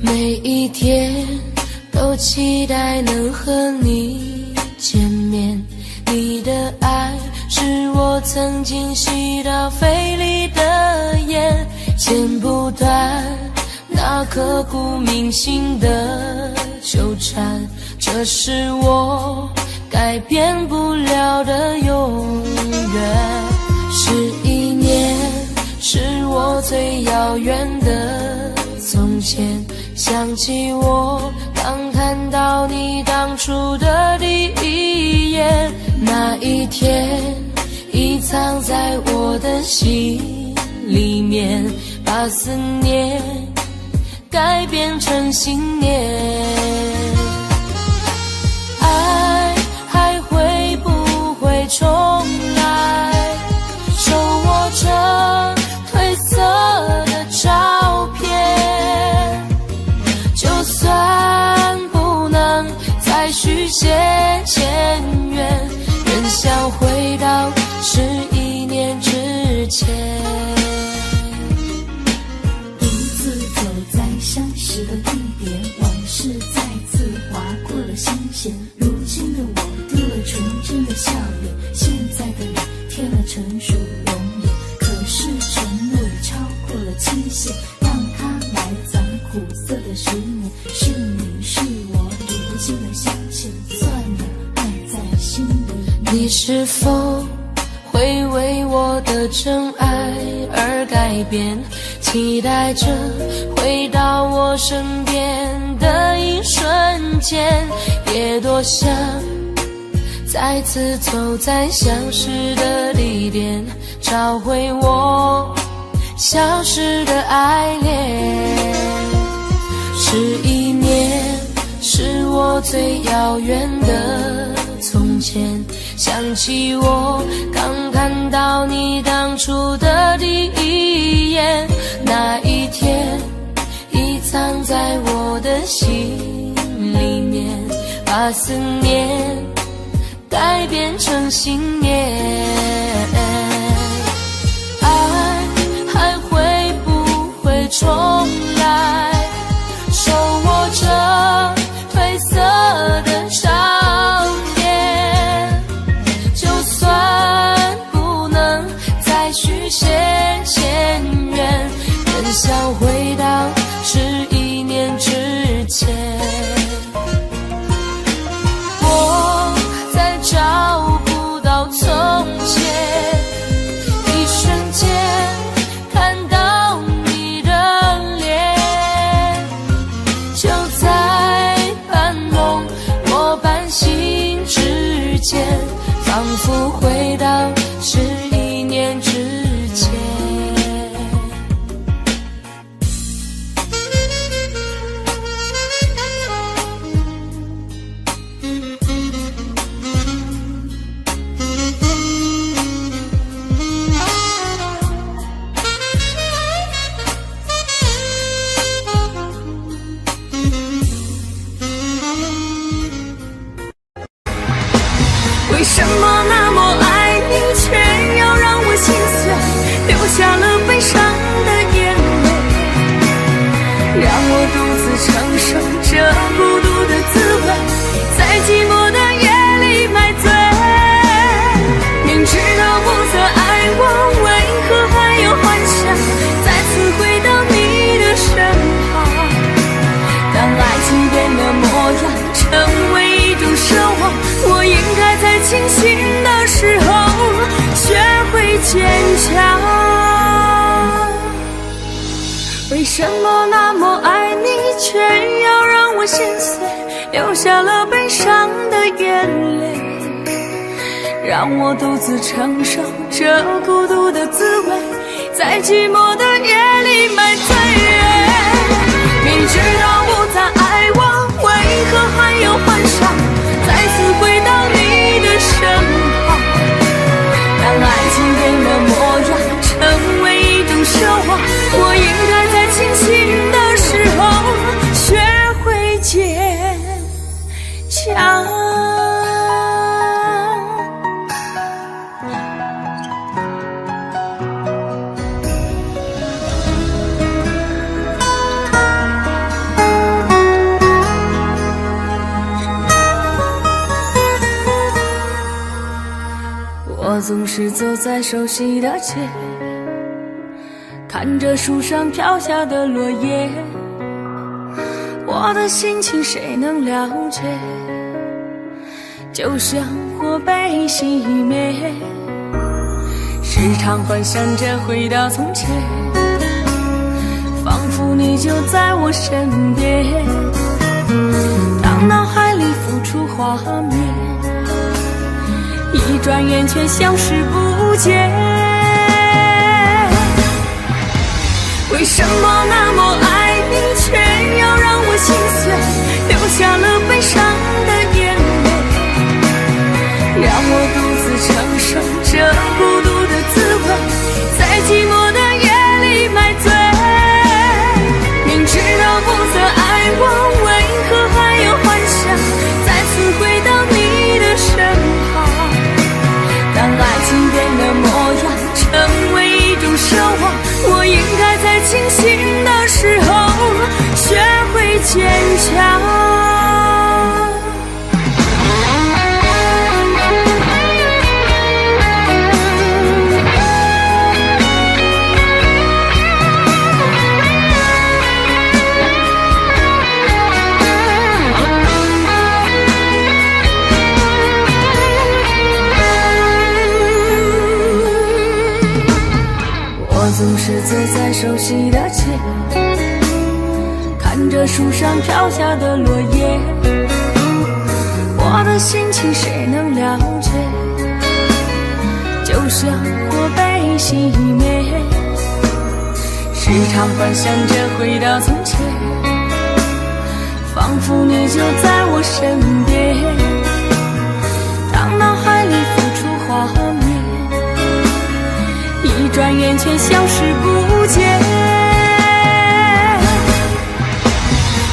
每一天都期待能和你见面，你的爱是我曾经吸到肺里的烟，剪不断那刻骨铭心的纠缠，这是我改变不了的永远。11年是我最遥远的从前，想起我刚看到你当初的第一眼，那一天已藏在我的心里面，把思念改变成信念。爱还会不会重来，手握着褪色的照片，就算不能再续写前缘，仍想回到11年之前。独自走在相识的地点，往事再次划过了心弦。如今的我丢了纯真的笑脸，现在的你添了成熟容颜。可是承诺已超过了期限，让它埋葬苦涩的10年。是你是我，理不清的相欠，算了，爱在心里。你是否会为我的真爱而改变，期待着回到我身边的一瞬间，也多想再次走在相识的地点，找回我消失的爱恋。11年是我最遥远的从前，想起我刚看到你当初的第一眼，那一天已藏在我的心里面，把思念改变成信念。爱还会不会重来，手握着褪色的照片，就算不能再续写前缘，仍想回到11年之前。我再找不到从前，一瞬间看到你的脸，就在半梦或半醒之间，仿佛回到11年之前。为什么那么爱你，却要让我心碎，流下了悲伤的眼泪，让我独自承受这孤独的滋味，在寂寞的夜里买醉。明知道不再爱我，为何还有幻想再次回到你的身旁？当爱情变了模样，成为一种奢望，我应该在清醒的时候学会坚强。为什么那么爱你，却要让我心碎，流下了悲伤的眼泪，让我独自承受这孤独的滋味，在寂寞的夜里买醉。明知道不再爱我，为何还有幻想再次回到你的身我总是走在熟悉的街，看着树上飘下的落叶，我的心情谁能了解？就像火被熄灭，时常幻想着回到从前，仿佛你就在我身边。当脑海里浮出画面，一转眼却消失不见。为什么那么爱你，却要让我心碎，流下了悲伤的眼泪，让我独自承受这孤独的滋味，在寂寞的夜里买醉。明知道不再爱我，为何还有幻想再次回到你的身旁？当爱情变了模样，成为一种奢望，我应该在清醒的时候学会坚强。总是走在熟悉的街，看着树上飘下的落叶，我的心情谁能了解？就像火被熄灭，时常幻想着回到从前，仿佛你就在我身边。当脑海里浮出画面，一转眼却消失不见。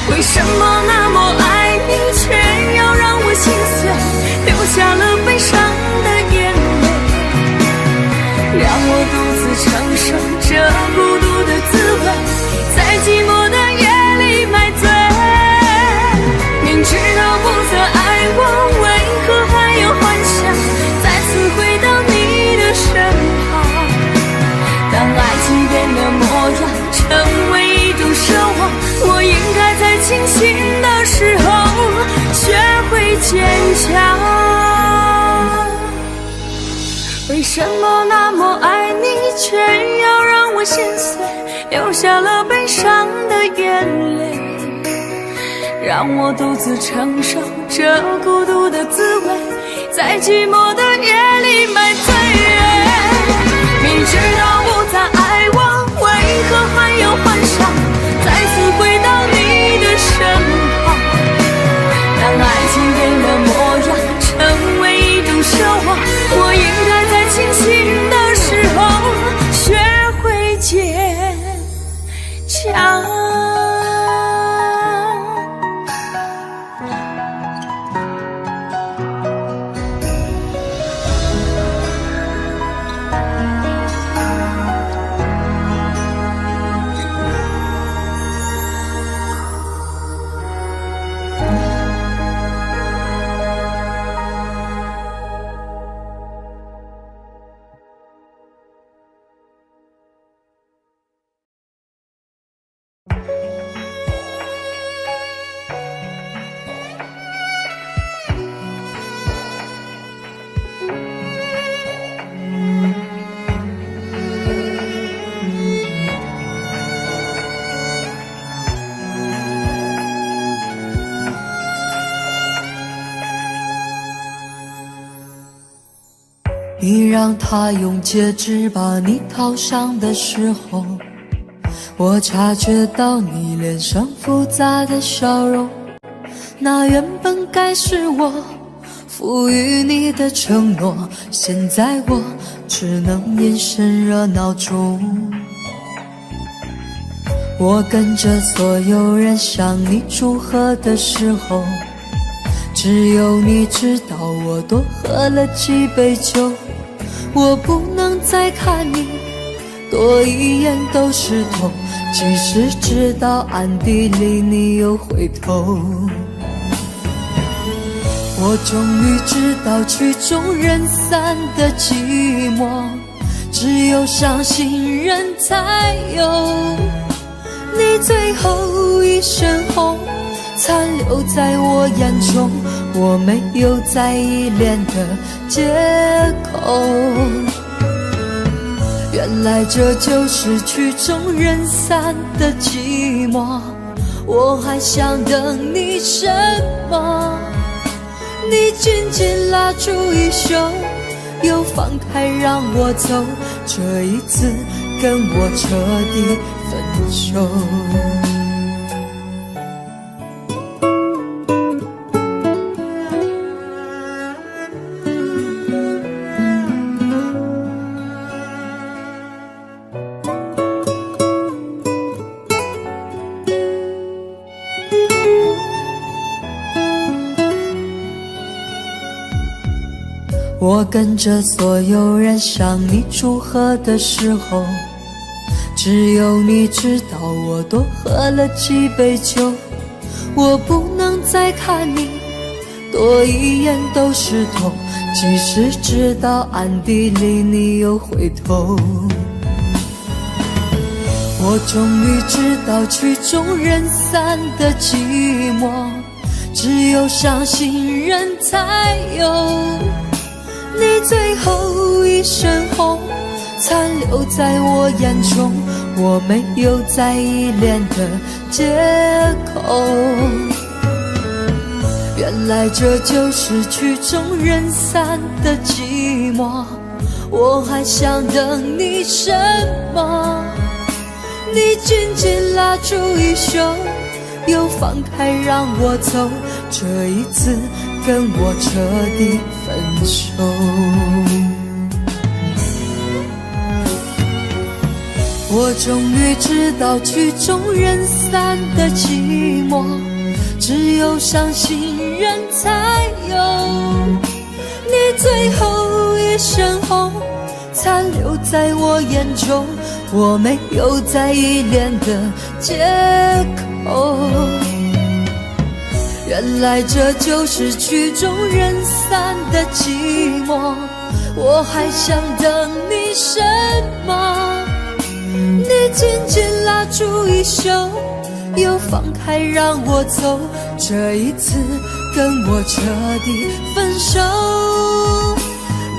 为什么那么爱你，却要让我心碎，流下了悲伤的眼泪，让我独自承受这孤独的滋味，在寂寞的夜里买醉。明知道不再爱我，为何还有幻想再次回到你的身旁？当爱情变了模样，成为一种奢望，我应该在清醒的时候学会坚强。为什么那么爱你，却要让我心碎，流下了悲伤的眼泪，让我独自承受这孤独的滋味，在寂寞的夜里买醉。明知道不再爱我，为何还有幻想再次回到你的身旁？当爱情变了模样，成为一种奢望，我应该在清醒的时候学会坚强。你让他用戒指把你套上的时候，我察觉到你脸上复杂的笑容，那原本该是我赋予你的承诺，现在我只能眼神热闹中。我跟着所有人向你祝贺的时候，只有你知道我多喝了几杯酒。我不能再看你多一眼都是痛，即使知道暗地里你又回头。我终于知道曲终人散的寂寞，只有伤心人才有。你最后一身红，残留在我眼中，我没有再依恋的借口。原来这就是曲终人散的寂寞，我还想等你什么？你紧紧拉住衣袖，又放开让我走，这一次跟我彻底分手。我跟着所有人向你祝贺的时候，只有你知道我多喝了几杯酒。我不能再看你多一眼都是痛，即使知道暗地里你又回头。我终于知道曲终人散的寂寞，只有伤心人才有。你最后一身红，残留在我眼中，我没有再依恋的借口。原来这就是曲终人散的寂寞，我还想等你什么？你紧紧拉住衣袖，又放开让我走，这一次跟我彻底分手。我终于知道曲终人散的寂寞，只有伤心人才有。你最后一身红，残留在我眼中，我没有再依恋的借口。原来这就是曲终人散的寂寞，我还想等你什么？你紧紧拉住衣袖，又放开让我走，这一次跟我彻底分手。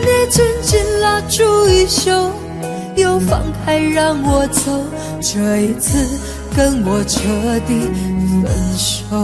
你紧紧拉住衣袖，又放开让我走，这一次跟我彻底分手。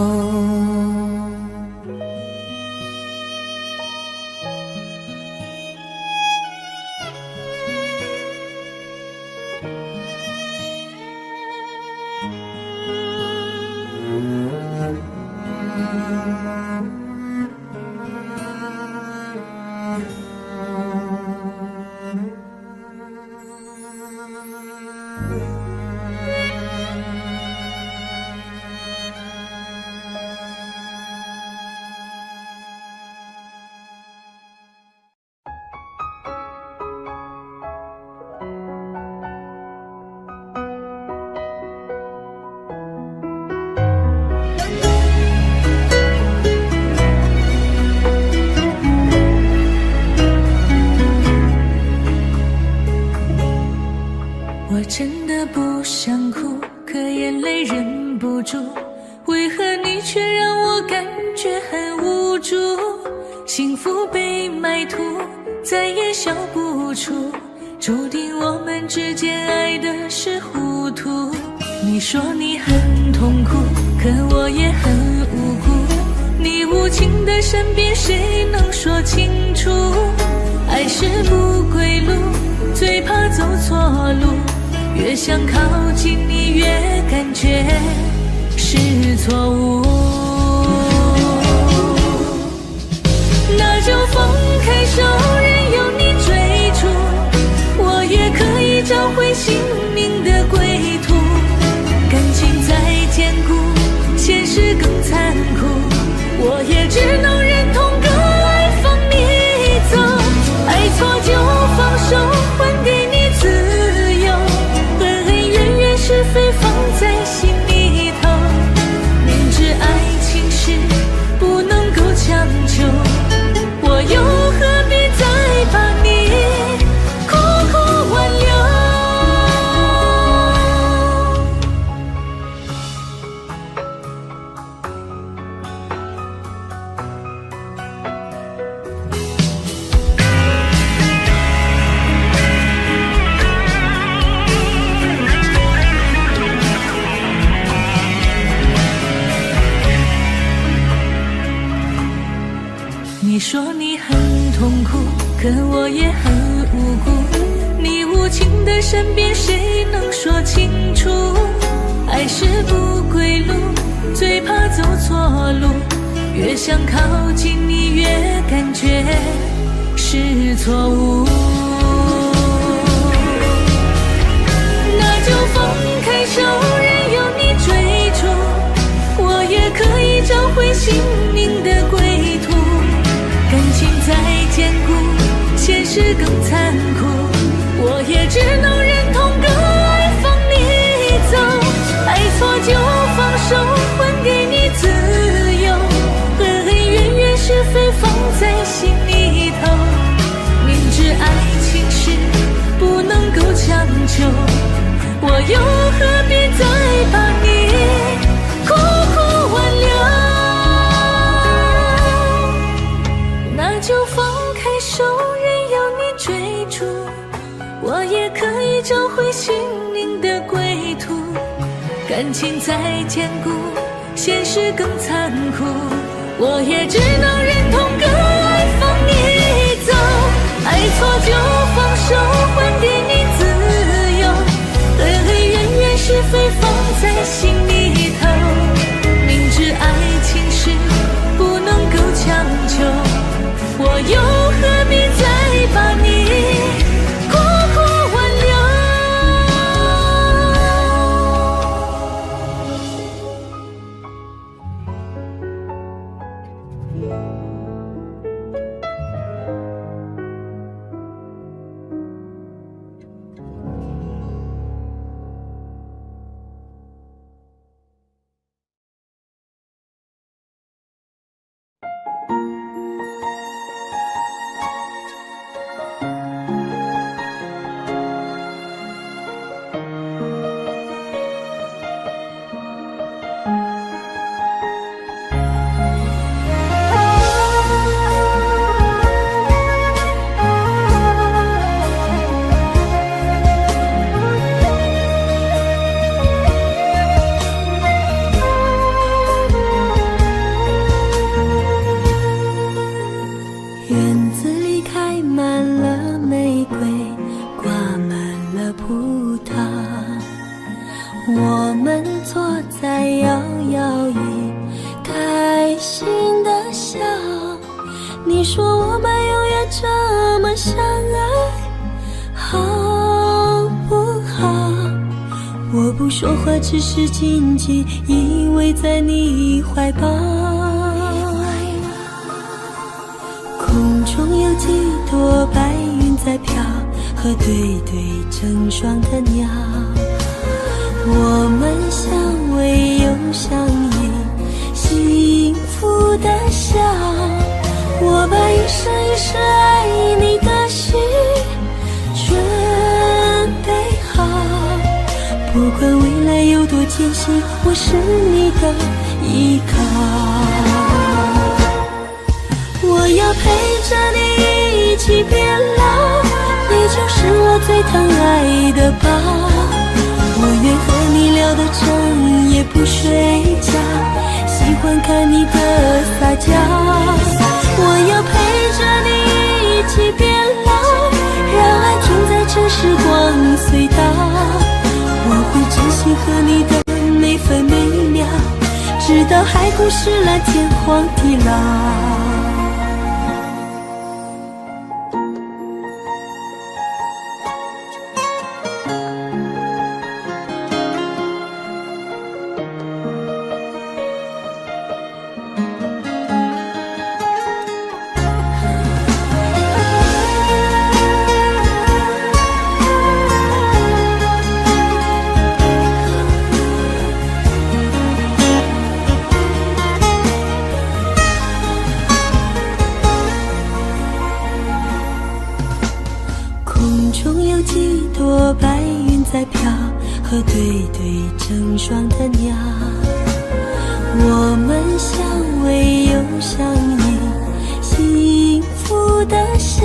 我真的不想哭，可眼泪忍不住，为何你却让我感觉很无助？幸福被埋土，再也笑不出，注定我们之间爱的是糊涂。你说你很痛苦，可我也很无辜，你无情的身边谁能说清楚？爱是不归路，最怕走错路，越想靠近你越感觉是错误。那就放开手，任由你追逐，我也可以找回心灵的归途。感情再坚固，现实更残酷，我也只能忍痛割爱放你走。爱错就放手，还给你自由，恩恩怨怨是非放在心里头，明知爱情是不能够强求，痛苦，可我也很无辜。你无情的身边，谁能说清楚？爱是不归路，最怕走错路。越想靠近你，越感觉是错误。那就放开手，任由你追逐，我也可以找回心灵的归途。感情再坚固，现实更残酷，我也只能忍痛割爱放你走。爱错就放手，还给你自由，恩恩怨怨是非放在心里头。明知爱情是不能够强求，我又何必再把你苦苦挽留？那就放开手，任由你追逐，我也可以找回心灵的归途。感情再坚固，现实更残酷，我也只能忍痛割爱放你走。爱错就放手，还给你自由，恩恩怨怨是非放在心里头。明知爱情是不能够强求，我又何必再把你苦苦挽留？我们坐在摇摇椅，开心的笑。你说我们永远这么相爱，好不好？我不说话，只是紧紧依偎在你怀抱。空中有几朵白云在飘，和对对成双的鸟。我们相偎又相依，幸福的笑。我把一生一世爱你的心准备好，不管未来有多艰辛，我是你的依靠。我要陪着你一起变老，你就是我最疼爱的宝。我愿和你聊得整夜不睡觉，喜欢看你的撒娇。我要陪着你一起变老，让爱停在这时光隧道。我会珍惜和你的每分每秒，直到海枯石烂，天荒地老。几朵白云在飘，和对对成双的鸟。我们相偎又相依，幸福的笑。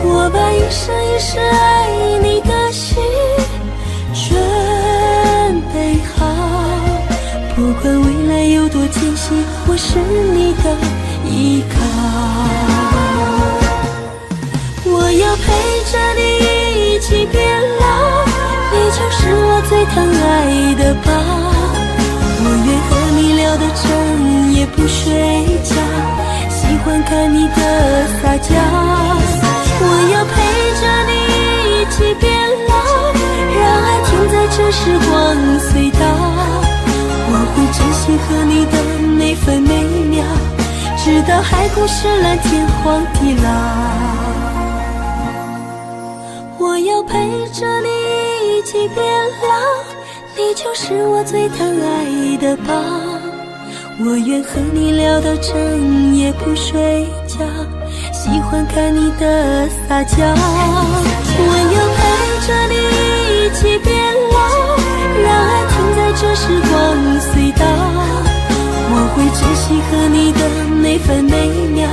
我把一生一世爱你的心准备好，不管未来有多艰辛，我是你的依靠。最疼爱的吧。我愿和你聊到整夜不睡觉，喜欢看你的撒娇。我要陪着你一起变老，让爱停在这时光隧道。我会珍惜和你的每分每秒，直到海枯石烂，天荒地老。我要陪着你一起变老，你就是我最疼爱的宝。我愿和你聊到整夜不睡觉，喜欢看你的撒娇。我要陪着你一起变老，让爱停在这时光隧道。我会珍惜和你的每分每秒，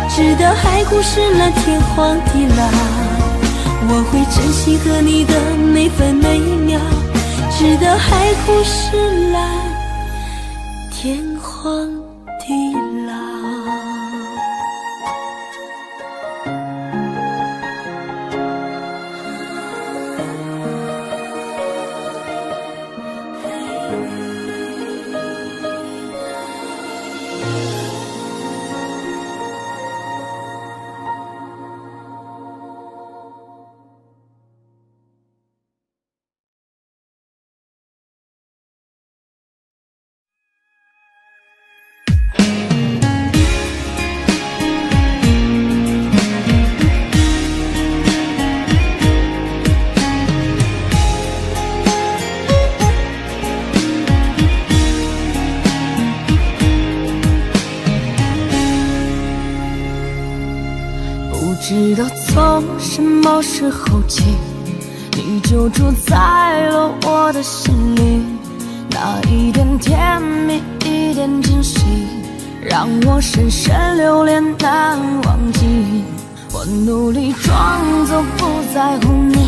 直到海枯石烂，天荒地老。我会珍惜和你的每分每秒，直到海枯石烂，天荒地老。不知道从什么时候起，你就住在了我的心里。那一点甜蜜，一点惊喜，让我深深留恋难忘记。我努力装作不在乎你，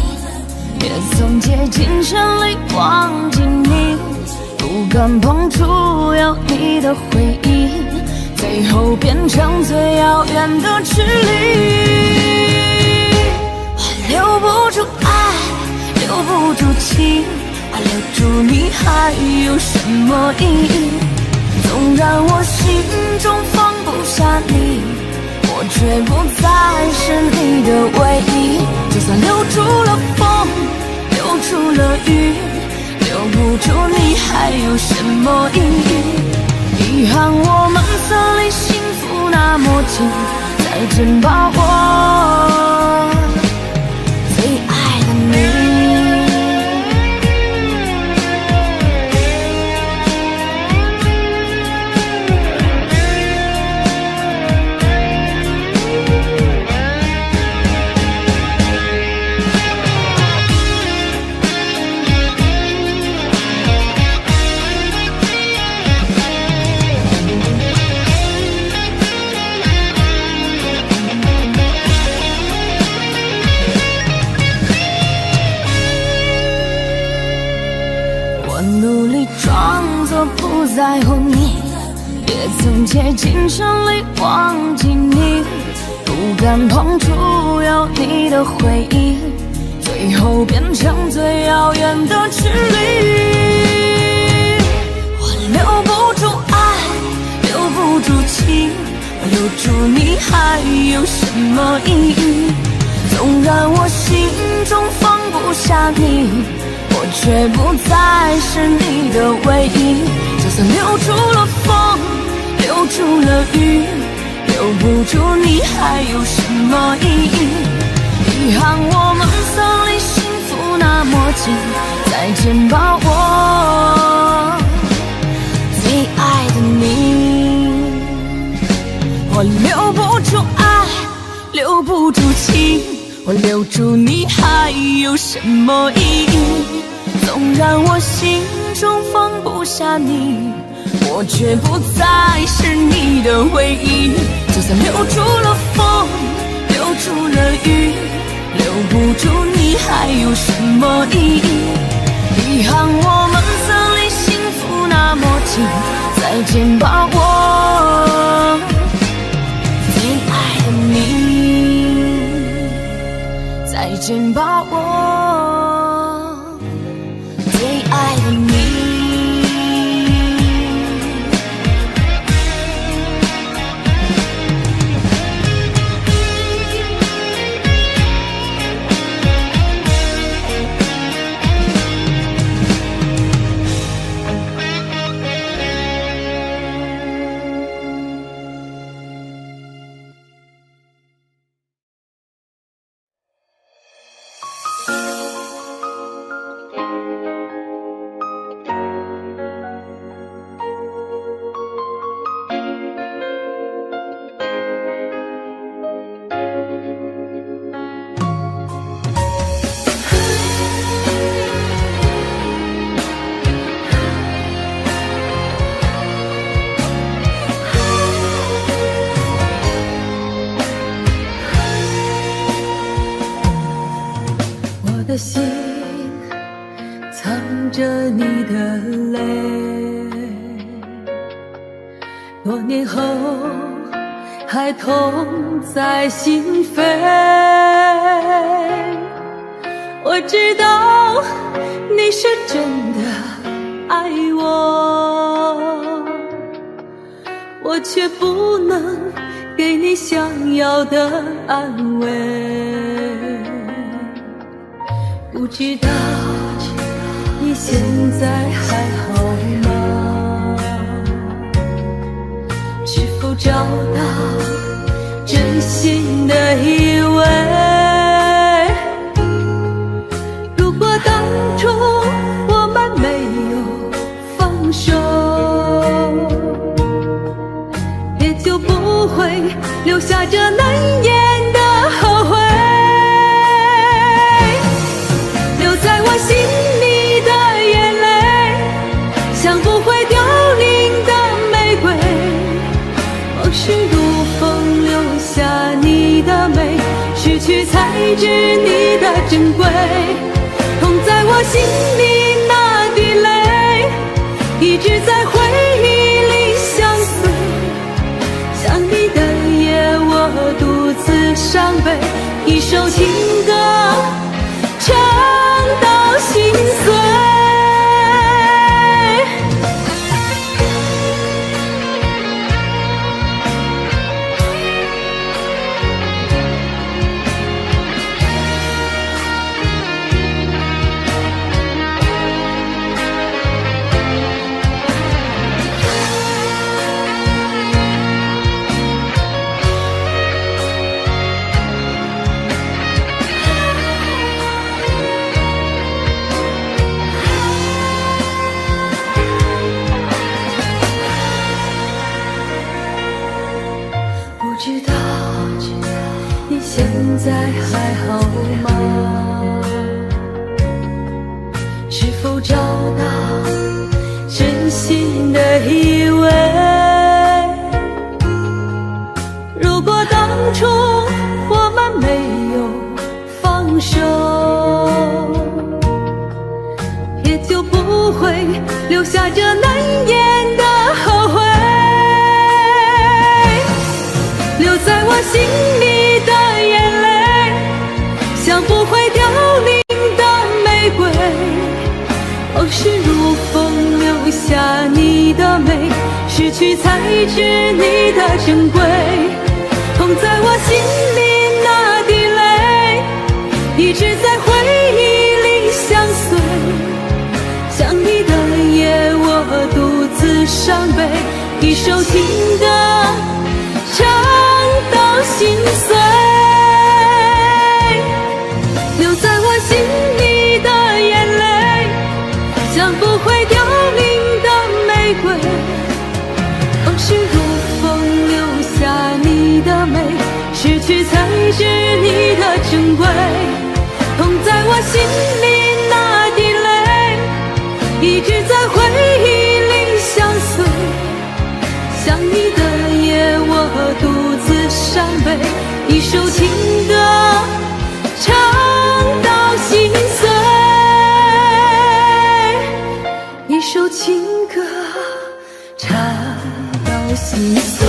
也曾竭尽全力忘记你，不敢碰触有你的回忆，最后变成最遥远的距离。我留不住爱，留不住情，我留住你还有什么意义？纵然我心中放不下你，我却不再是你的唯一。就算留住了风，留住了雨，留不住你还有什么意义？遗憾我们曾离幸福那么近，再真把握最爱的你。努力装作不在乎你，也曾竭尽全力忘记你，不敢碰触有你的回忆，最后变成最遥远的距离。我留不住爱，留不住情，我留住你还有什么意义？纵然我心中放不下你，我却不再是你的唯一。就算留住了风，留住了雨，留不住你还有什么意义？遗憾我们曾离幸福那么近，再见把握最爱的你。我留不住爱，留不住情，我留住你还有什么意义？纵然我心中放不下你，我却不再是你的唯一。就算留住了风，留住了雨，留不住你还有什么意义？遗憾我们曾离幸福那么近，再见把握最爱的你，再见把握最的心藏着你的泪，多年后还痛在心扉。我知道你是真的爱我，我却不能给你想要的安慰。不知道你现在还好吗？是否找到真心的依偎？如果当初我们没有放手，也就不会留下这难言的后悔。留在我心里的眼泪，像不会凋零的玫瑰。往事如风，留下你的美，失去才知你的珍贵。痛在我心里那滴泪，一直在回忆里相随。想你的夜，我独自伤悲，一首情歌唱到心碎。不知道你现在还好吗？是否找到真心的依偎？如果当初我们没有放手，也就不会留下这难言的后悔。留在我心里的眼泪，像不会凋零的玫瑰。往事如风，留下你的美，失去才知你的珍贵。痛在我心里那滴泪，一直在回忆里相随。想你的夜，我独自伤悲，一首情歌唱到心碎。留在我心里的眼泪，像不会凋零的玫瑰。往事如风，留下你的美，失去才知你的珍贵。痛在我心里那滴泪，一直在回忆里相随。想你的夜，我独自伤悲，一首情歌唱到心碎。一首情歌唱到心碎。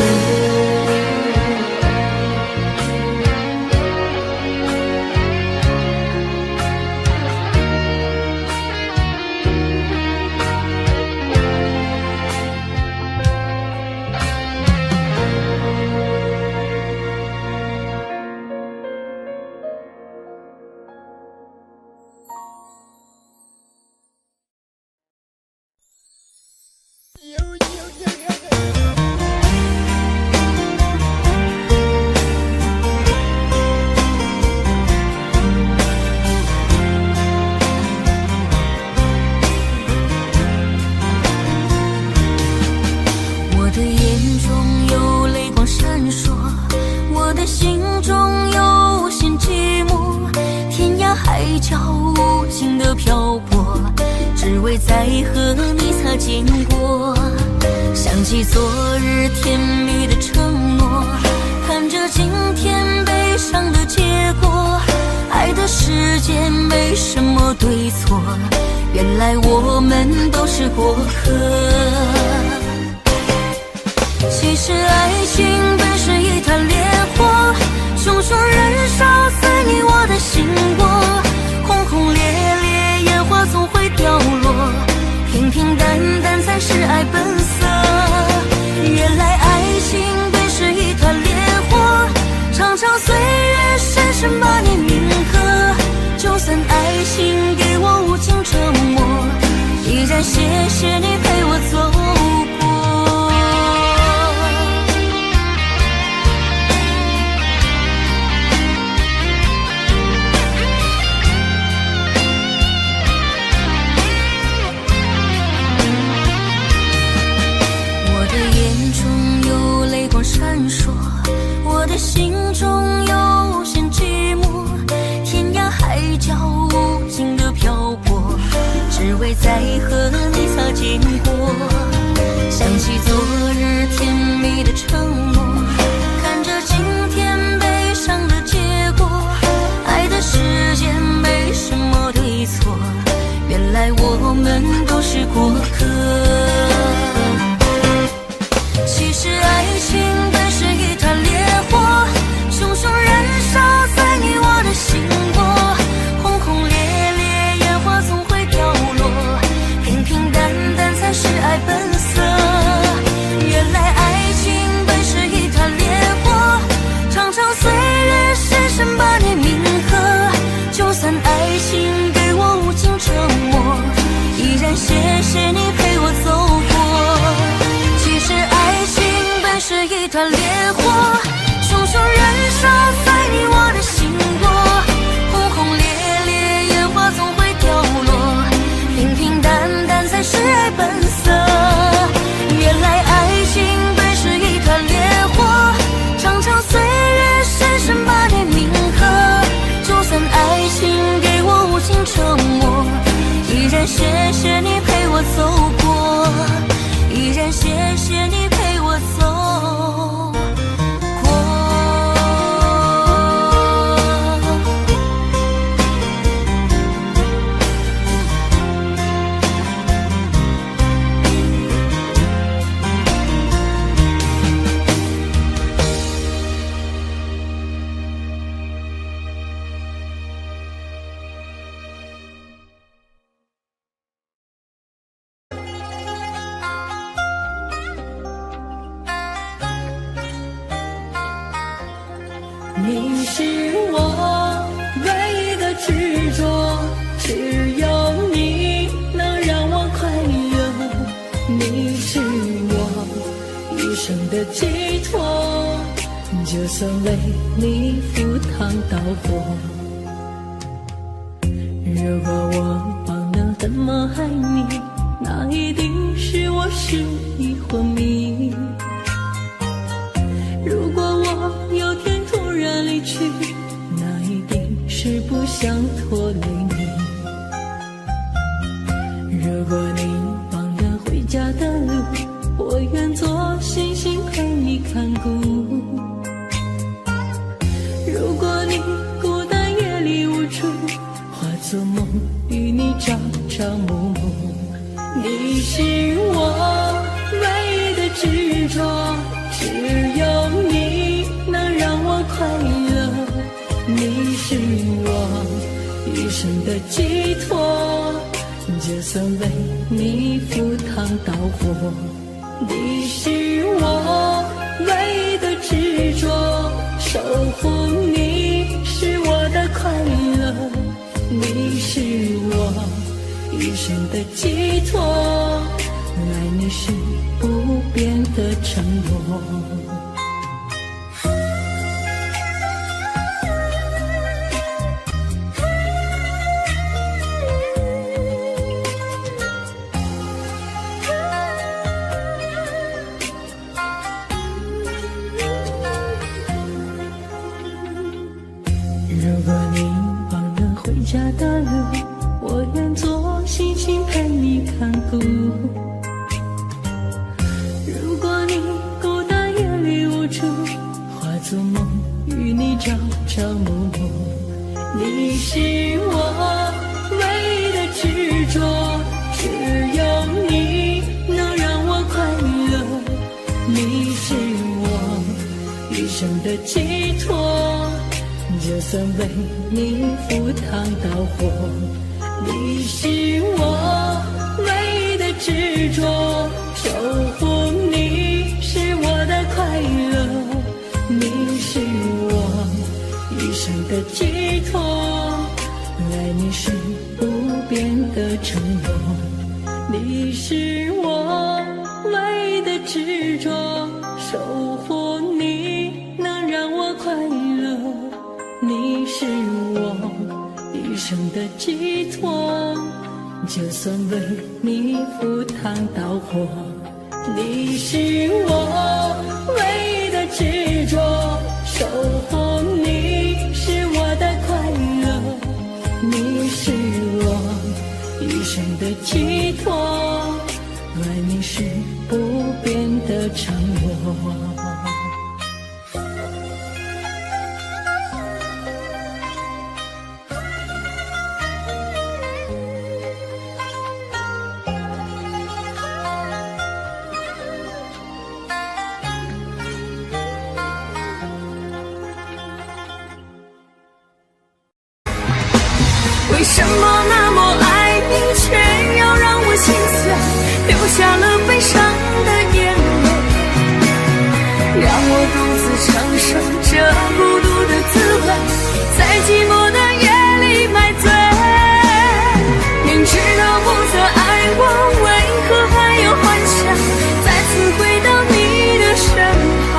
再和你擦肩过，想起昨日甜蜜的承诺，看着今天悲伤的结果，爱的世间没什么对错，原来我们都是过客。其实爱情本是一团烈火，熊熊燃烧在你我的心窝，轰轰烈烈烟花总会掉落，平平淡淡才是爱本色。原来爱情本是一团烈火，长长岁月深深把你铭刻。就算爱情给我无情折磨，依然谢谢你陪我走过。我的眼中有泪光闪烁，我的心中有无限寂寞，天涯海角无尽的漂泊，只为再和你擦肩过。想起昨日甜蜜的承诺，看着今天悲伤的结果，爱的世界没什么对错，原来我们都是过客。其实爱情本是一团烈火，熊熊燃烧在你我的心窝，轰轰烈烈烟花总会掉落，平平淡淡才是爱本色。原来爱情本是一团烈火，长长岁月深深把你铭刻。就算爱情给我无情折磨，依然谢谢你陪我走过。其实爱情本是一团烈火，熊熊燃烧在你我的心窝，轰轰烈烈烟花总会掉落，平平淡淡才是爱本色。原来爱情本是一团烈火，长长岁月深深把你铭刻。就算爱情给我无情折磨，依然谢谢你陪我走过，依然谢谢你陪我走过。你是我唯一的执着，只有你能让我快乐。你是我一生的寄托，就算为你赴汤蹈火。如果我忘了怎么爱你，那一定是我失忆昏迷。如果我有天突然离去，那一定是不想拖累你。如果你忘了回家的路，我愿做星星陪你看顾。如果你孤单夜里无助，化作梦与你朝朝暮暮。你是我唯一的执着，只有你能让我快乐。你是我一生的寄托，就算为你赴汤蹈火。你是我唯一的执着，守护你是我的快乐。你是我一生的寄托，爱你是不变的承诺。如果你忘了回家的路，我愿做星星陪你看顾。如果你孤单夜里无助，化作梦与你朝朝暮暮。你是我唯一的执着，只有你能让我快乐，你是我余生的寄托，就算为你赴汤蹈火，你是我唯一的执着，守护你是我的快乐，你是我余生的寄托，爱你是不变的承诺，你是我唯一的执着，守护你能让我快乐，你是我余生的寄托，就算为你赴汤蹈火，你是我唯一的执着，守护你是我的快乐，你是我余生的寄托，爱你是不变的承诺。为什么那么爱你，却要让我心碎，流下了悲伤的眼泪，让我独自承受这孤独的滋味，在寂寞的夜里买醉。明知道不再爱我，为何还有幻想再次回到你的身旁？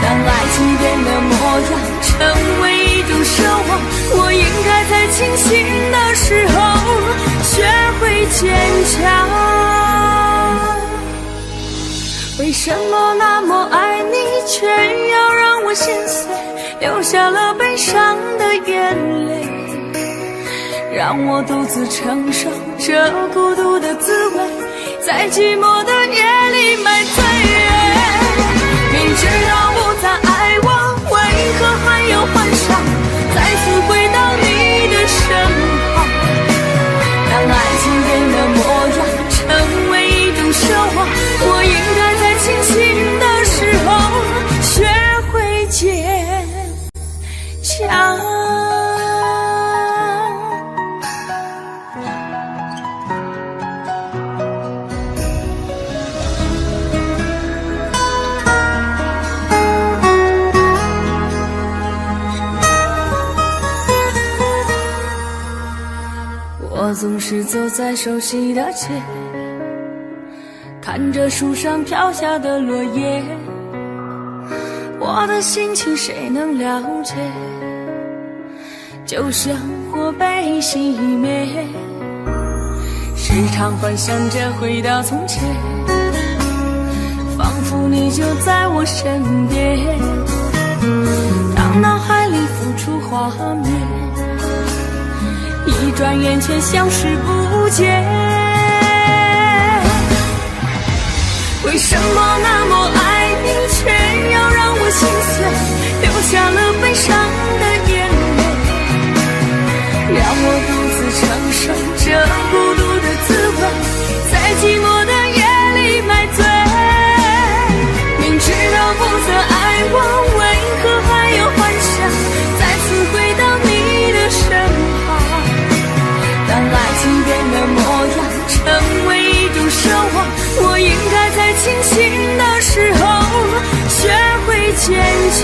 当爱情变得模样，成为一种奢望，我应该在清醒的时候学会坚强。为什么那么爱你，却要让我心碎，流下了悲伤的眼泪，让我独自承受这孤独的滋味，在寂寞的夜里买醉。明知道不再爱我，为何还有幻想再次回到你的身旁？当爱情变得模样，成为一种奢望，我应该在清醒的时候学会坚强。我总是走在熟悉的街，看着树上飘下的落叶，我的心情谁能了解？就像火被熄灭，时常幻想着回到从前，仿佛你就在我身边，当脑海里浮出画面，一转眼却消失不见。为什么那么爱你，却要让我心碎，流下了悲伤的眼泪，让我独自承受这孤独的滋味，在寂寞的夜里买醉。明知道不再爱我，为何还有幻想再次回到你的身旁？当爱情变得模样，成为一种奢望，我应该在清醒的时候学会坚强。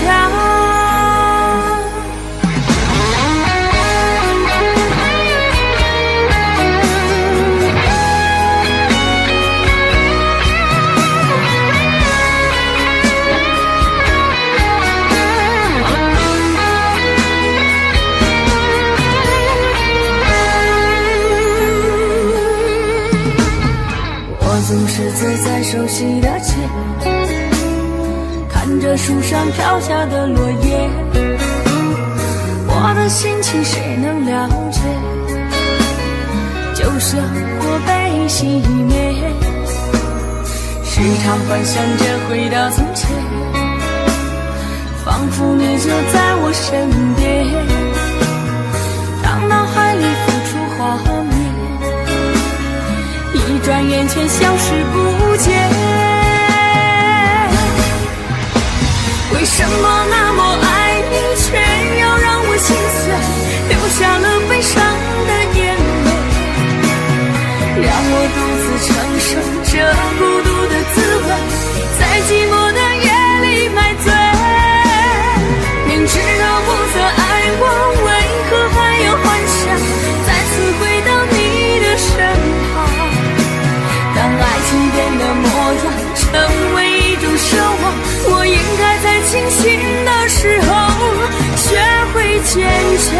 总是走在熟悉的街，看着树上飘下的落叶，我的心情谁能了解？就像火被熄灭，时常幻想着回到从前，仿佛你就在我身边，这孤独的滋味，在寂寞的夜里买醉。明知道不曾爱过，为何还有幻想再次回到你的身旁？当爱情变得模样，成为一种奢望，我应该在清醒的时候学会坚强。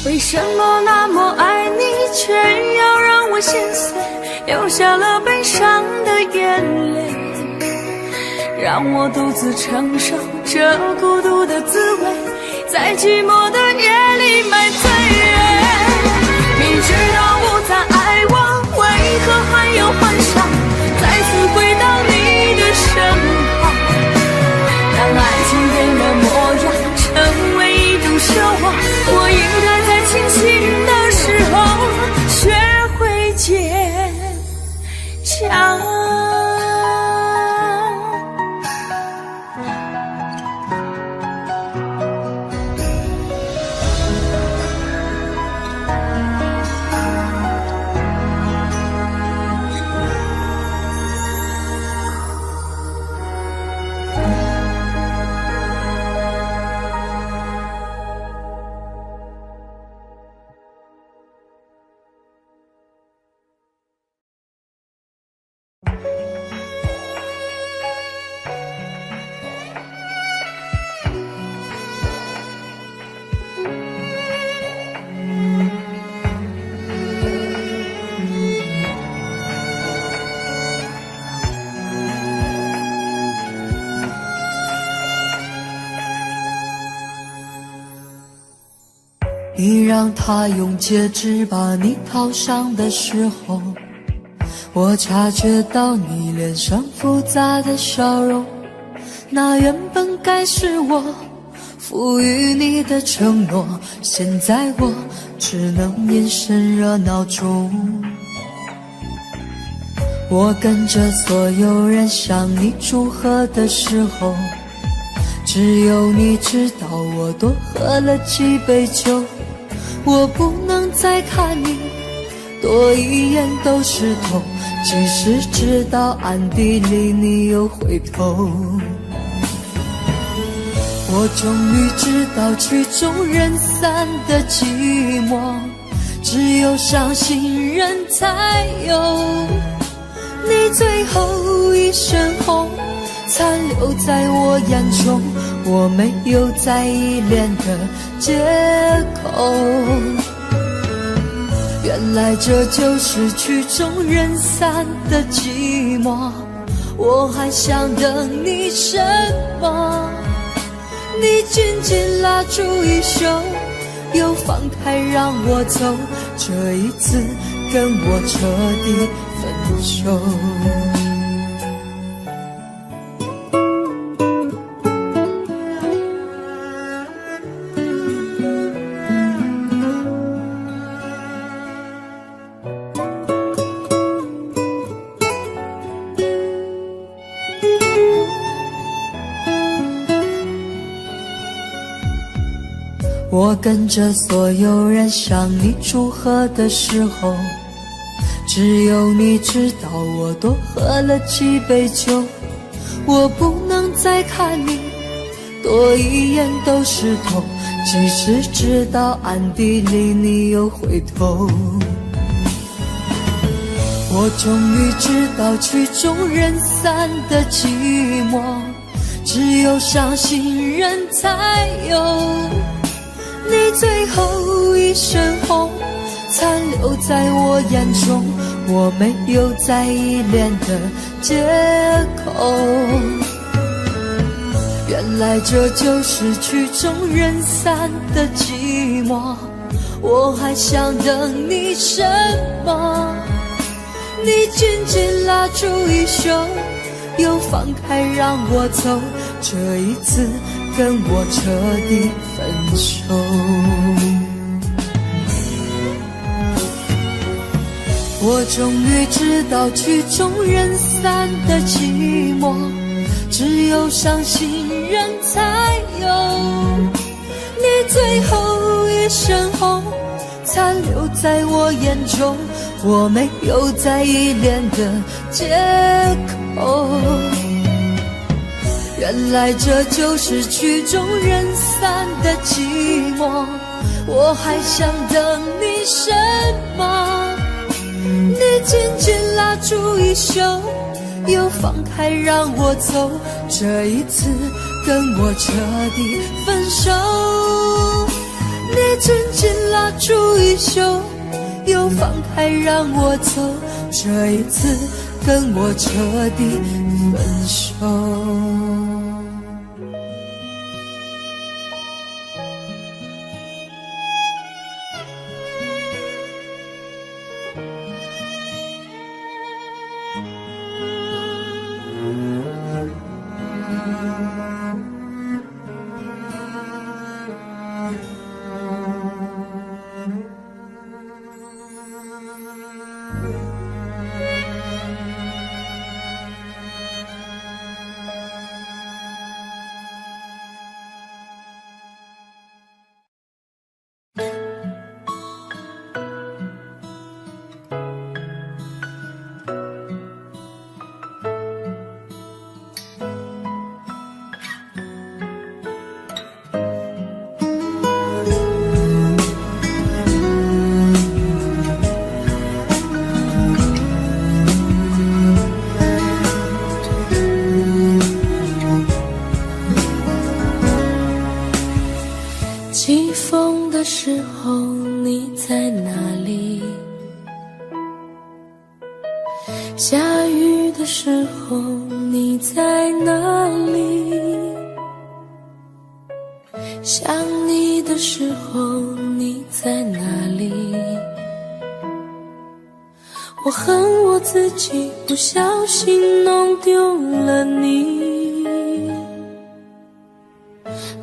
为什么那么爱你，却要让我心碎，流下了悲伤的眼泪，让我独自承受这孤独的滋味，在寂寞的夜里买醉。明知道不再爱我，为何还有幻想再次回到你的身旁？当爱情变得模样，成为一种奢望，我应该在清醒的时候学会坚强。你让他用戒指把你套上的时候，我察觉到你脸上复杂的笑容，那原本该是我赋予你的承诺，现在我只能隐身热闹中。我跟着所有人向你祝贺的时候，只有你知道我多喝了几杯酒。我不能再看你多一眼都是痛，即使知道暗地里你又回头。我终于知道曲终人散的寂寞，只有伤心人才有。你最后一身红残留在我眼中，我没有再依恋的借口。原来这就是曲终人散的寂寞，我还想等你什么？你紧紧拉住衣袖，又放开让我走，这一次跟我彻底分手。我跟着所有人向你祝贺的时候，只有你知道我多喝了几杯酒。我不能再看你多一眼都是痛，即使知道暗地里你又回头。我终于知道曲终人散的寂寞，只有伤心人才有。你最后一身红残留在我眼中，我没有再依恋的借口。原来这就是曲终人散的寂寞，我还想等你什么？你紧紧拉住衣袖，又放开让我走，这一次跟我彻底分手。我终于知道曲终人散的寂寞，只有伤心人才有。你最后一身红残留在我眼中，我没有再依恋的借口。原来这就是曲终人散的寂寞，我还想等你什么？你紧紧拉住衣袖，又放开让我走，这一次跟我彻底分手。你紧紧拉住衣袖，又放开让我走，这一次跟我彻底分手。起风的时候你在哪里？下雨的时候你在哪里？想你的时候你在哪里？我恨我自己不小心弄丢了你。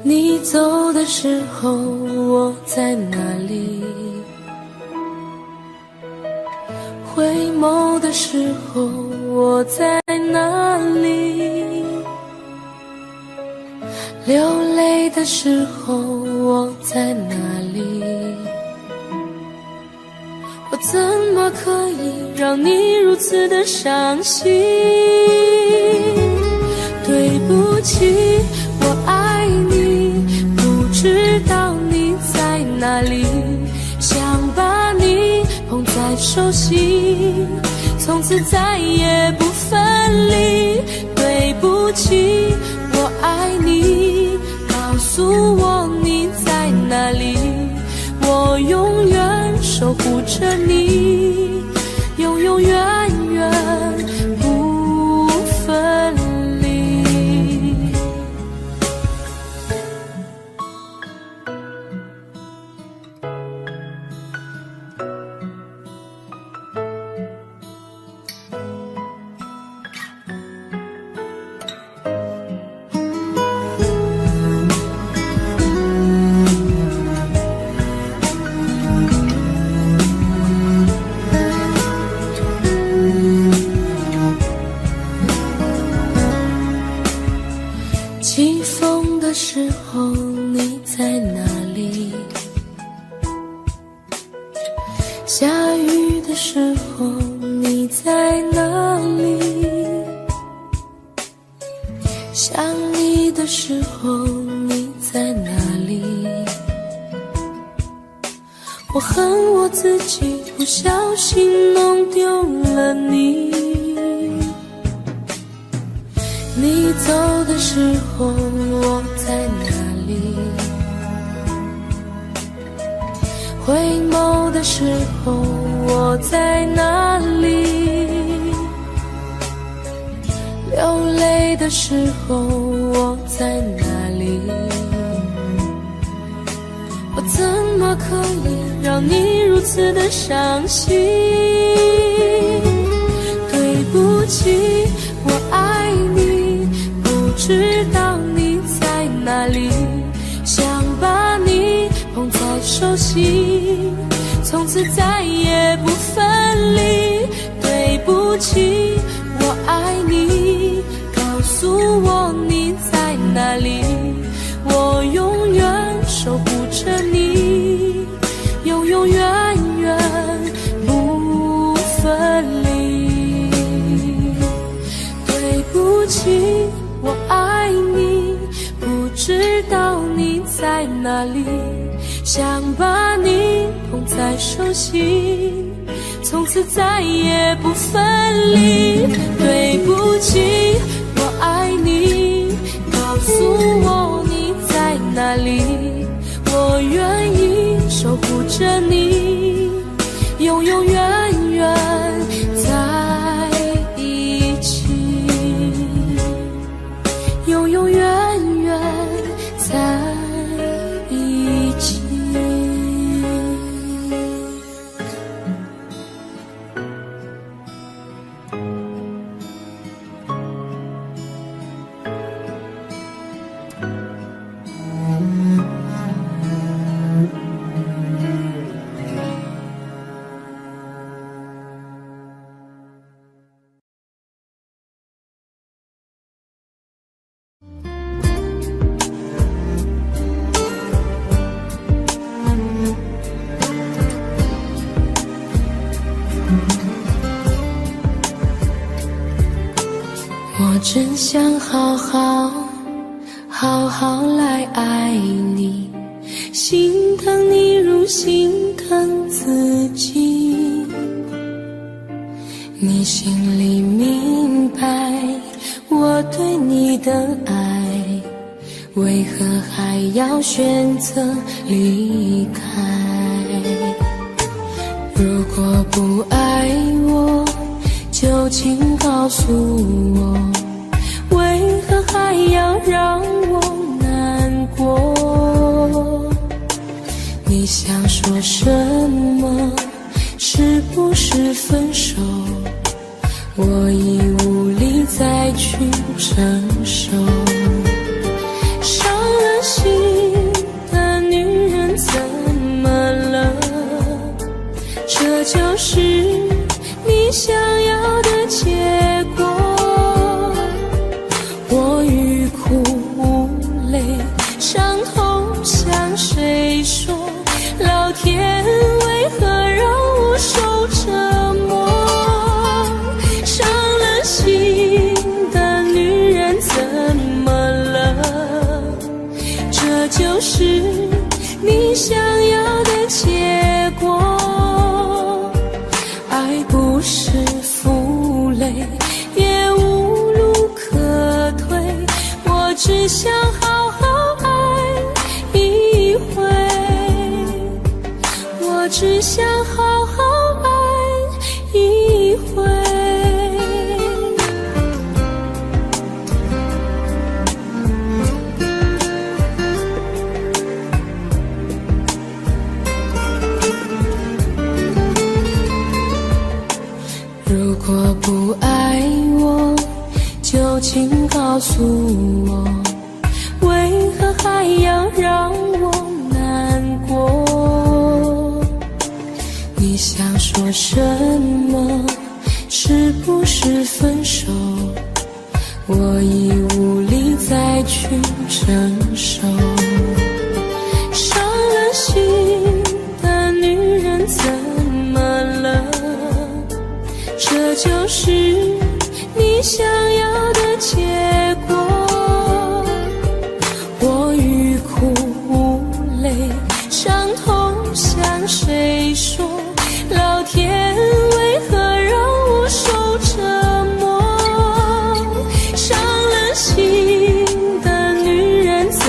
你走的时候我在哪里？回眸的时候我在哪里？流泪的时候我在哪里？我怎么可以让你如此的伤心？对不起，我爱你，不知道你在哪里，想把你捧在手心，从此再也不分离。对不起，我爱你，告诉我你在哪里，我永远守护着你，永永远远不分离。起风的时候你在哪里？下雨的时候你在哪里？想你的时候你在哪里？我恨我自己不小心弄丢了你。你走的时候我在哪里？回眸的时候我在哪里？流泪的时候我在哪里？我怎么可以让你如此的伤心？对不起，我爱你，不知道你在哪里，想把你捧在手心，从此再也不分离。对不起，我爱你，告诉我你在哪里，我永远守护着你，永永远远不知道你在哪里，想把你捧在手心，从此再也不分离。对不起，我爱你，告诉我你在哪里，我愿意守护着你，永永远远在一起，永永远远在一起。我真想好好来爱你，心疼你如心疼自己。你心里明白我对你的爱，为何还要选择离开？如果不爱我，就请告诉我，为何还要让我难过？你想说什么？是不是分手？我已无力再去承受。伤了心的女人怎么了？这就是你想要的结果。我欲哭无泪，伤痛向谁说？老天为何让我受折磨？伤了心的女人怎么了？这就是你想要的结果。爱不是负累，也无路可退，我只想好好爱一回，我只想好好爱一回。如果不爱我，就请告诉我，为何还要让我难过？你想说什么？是不是分手？我已无力再去承受。伤了心的女人怎么了？这就是你想要的结果。我欲哭无泪，伤痛向谁说？老天为何让我受折磨？伤了心的女人怎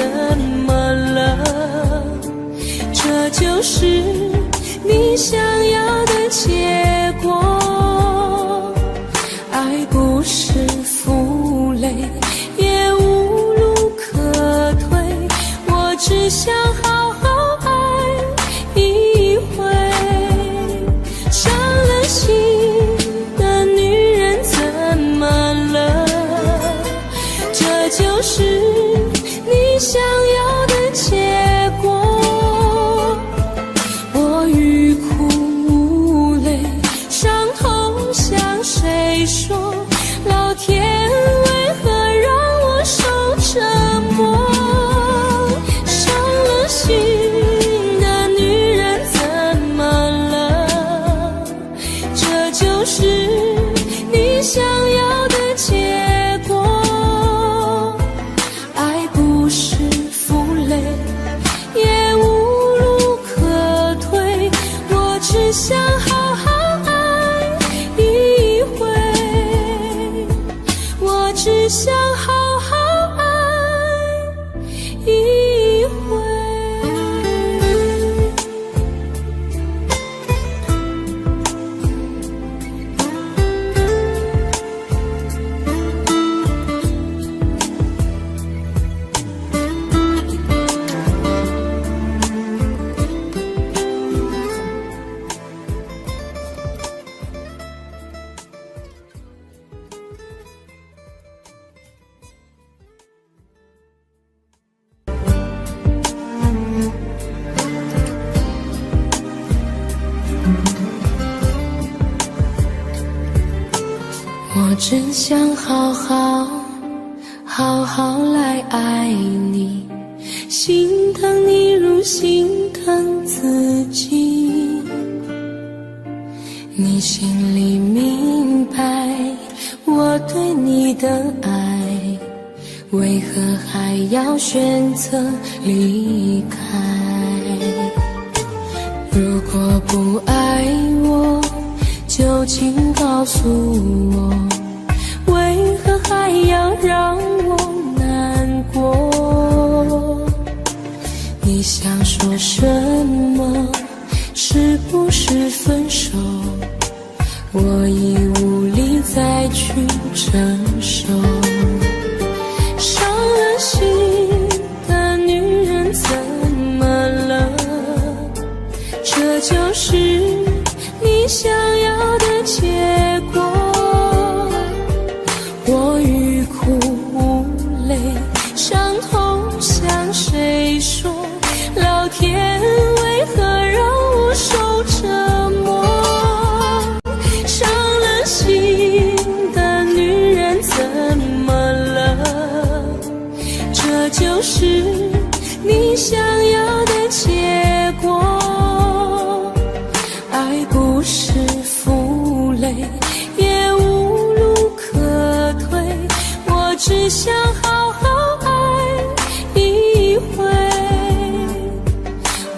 只想好好爱一回，我只想好好爱一回。我真想好好来爱你，心疼你如心疼自己。你心里明白我对你的爱，为何还要选择离开？如果不爱我，就请告诉我，为何还要让我难过？你想说什么？是不是分手？我已无力再去承受。伤了心的女人怎么了？这就是你想要的结果。我欲哭无泪，伤痛向谁说？老天为何让我受折磨？伤了心的女人怎么了？这就是你想要的结果。爱不是负累，也无路可退，我只想好好爱一回，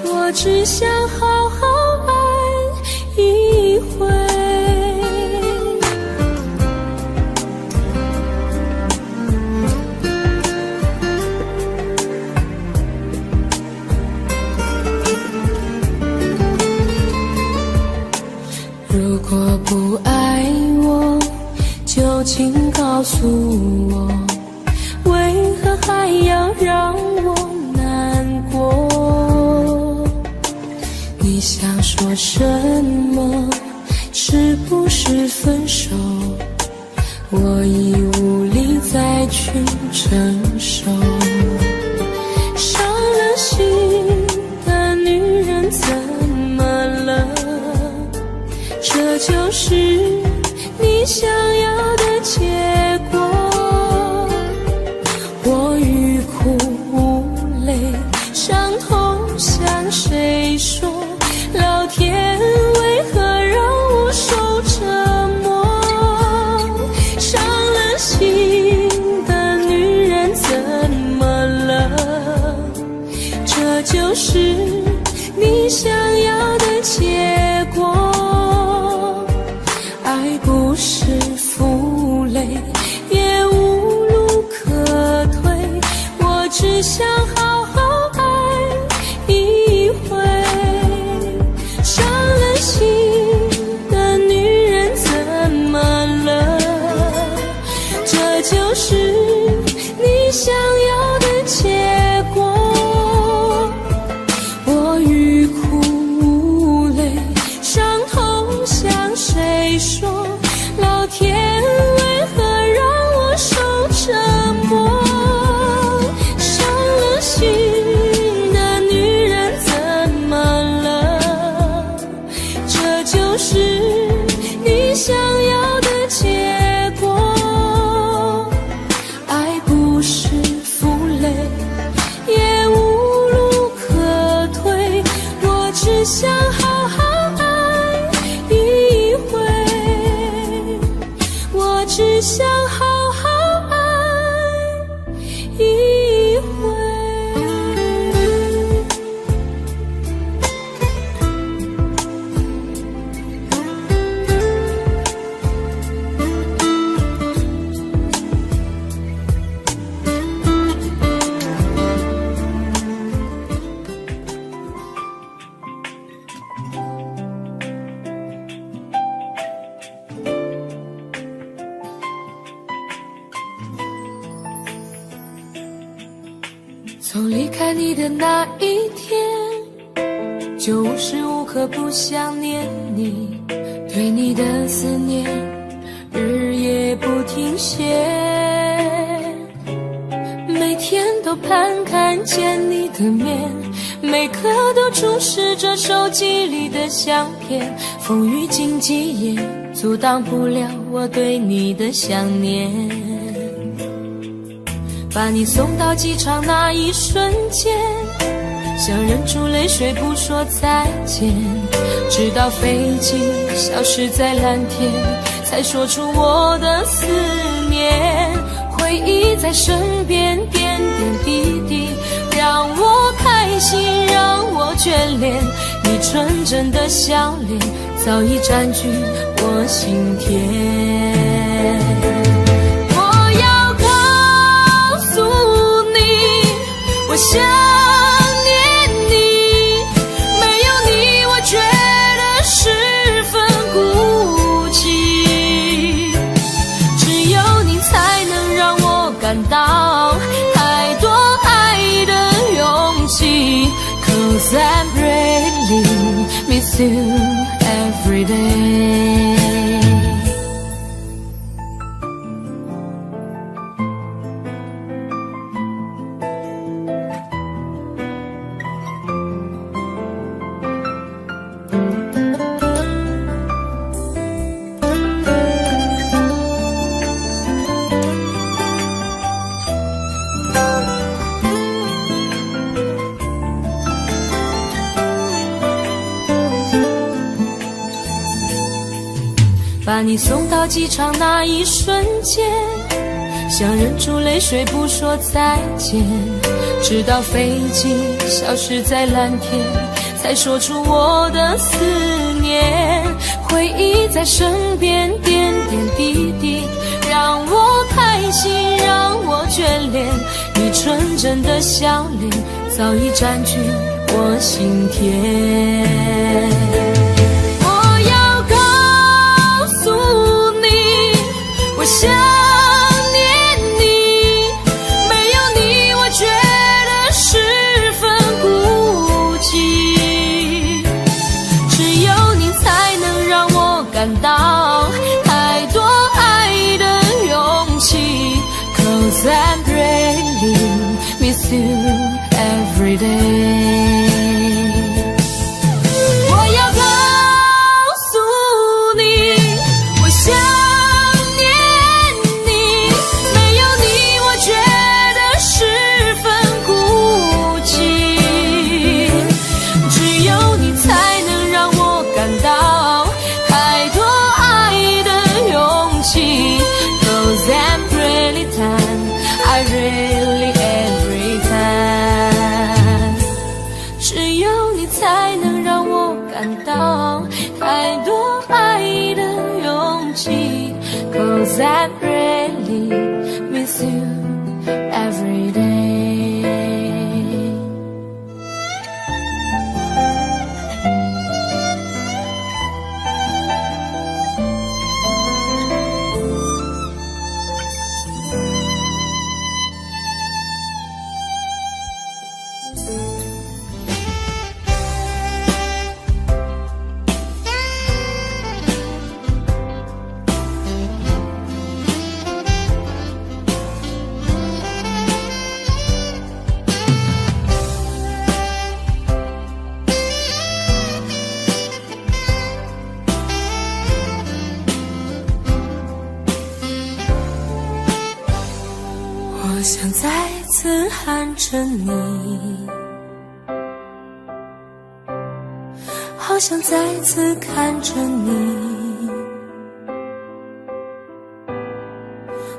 我只想好好爱一回。如果不爱我，就请告诉我，为何还要让我难过？你想说什么？是不是分手？我已无力再去承受。伤了心的女人怎么了？这就是你想要的结果。我欲哭无泪，伤痛向谁说？老天为何让我受折磨？伤了心的女人怎么了？这就是你想要的结果。爱不是负累，也无路可退，我只想好好爱一回。伤了心的女人怎么了？这就是你想要的结果。你的那一天，就无时无刻不想念你，对你的思念日夜不停歇，每天都盼看见你的面，每刻都注视着手机里的相片，风雨经济也阻挡不了我对你的想念。把你送到机场那一瞬间，想忍住泪水不说再见，直到飞机消失在蓝天，才说出我的思念。回忆在身边点点滴滴，让我开心，让我眷恋，你纯真的笑脸早已占据我心田。我要告诉你，我想念你，没有你我觉得十分孤寂，只有你才能让我感到太多爱的勇气， Cause I really miss you every day。把你送到机场那一瞬间，想忍住泪水不说再见，直到飞机消失在蓝天，才说出我的思念。回忆在身边点点滴滴，让我开心，让我眷恋，你纯真的笑脸早已占据我心田。我想念你，没有你我觉得十分孤寂，只有你才能让我感到太多爱的勇气， Cause I really miss you every day。 我要告诉你，我想I really every time， 只有你才能让我感到太多爱的勇气， Cause I really miss you every day。我想再次喊着你，好想再次看着你，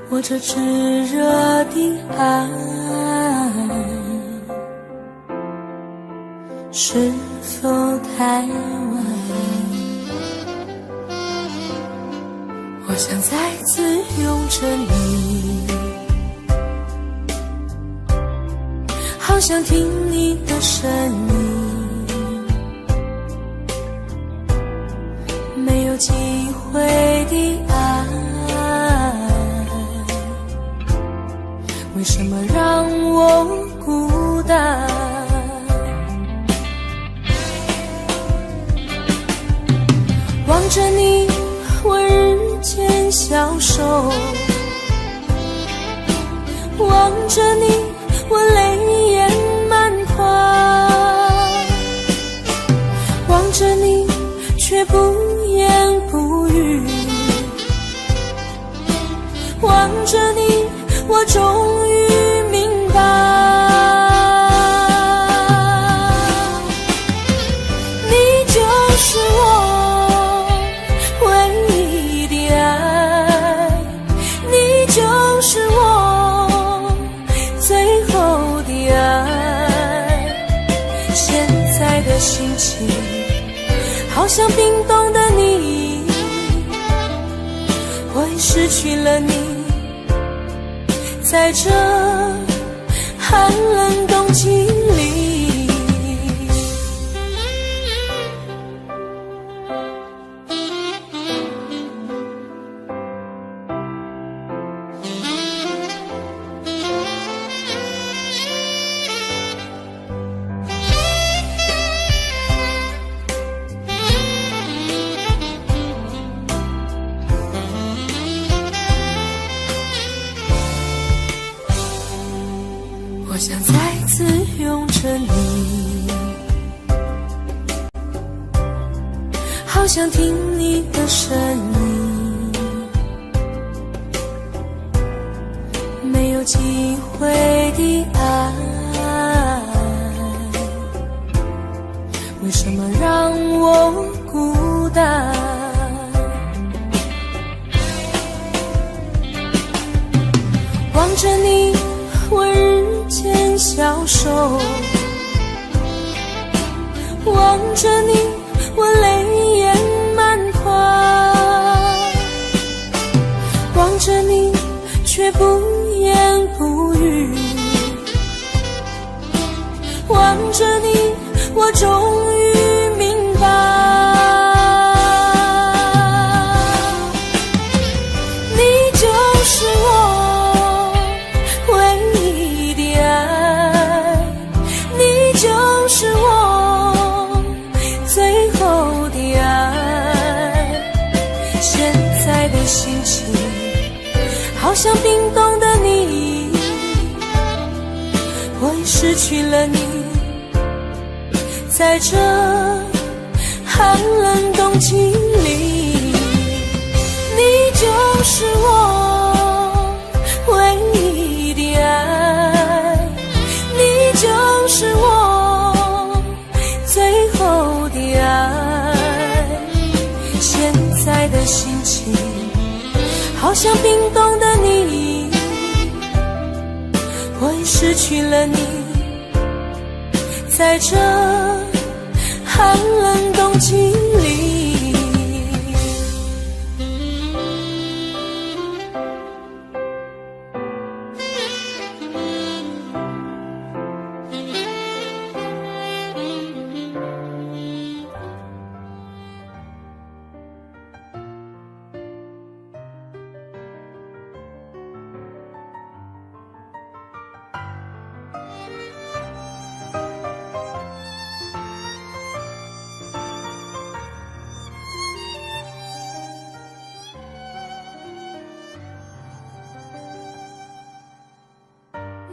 我这炙热的爱是否太晚？我想再次拥着你，好想听你的声音，没有机会的爱，为什么让我孤单？着你我日渐消瘦，望着你我泪眼满眶，望着你却不言不语，望着你我终于明白，你就是我唯一的爱，你就是我最后的爱。现在的心情好像冰冻的你，我已失去了你，在这寒冷冬季里。我想再次拥着你，好想听你的声音，没有机会的爱，为什么让我孤单？望着你我日渐消瘦，望着你我泪眼满眶，望着你却不言不语，望着你我终于明白，你就是我唯一的爱，你就是我最后的爱。现在的心情好像冰冻的你，我已失去了你，在这寒冷冬季里。你就是我唯一的爱，你就是我最后的爱。现在的心情好像冰冻的你，我已失去了你，在这寒冷冬季里。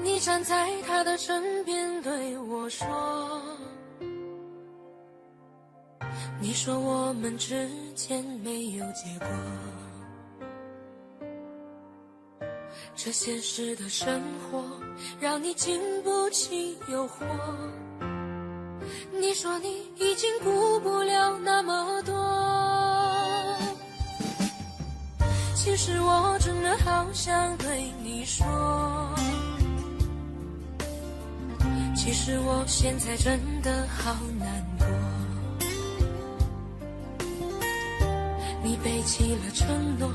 你站在他的身边对我说，你说我们之间没有结果，这现实的生活让你经不起诱惑，你说你已经顾不了那么多，其实我真的好想对你说，其实我现在真的好难过，你背弃了承诺，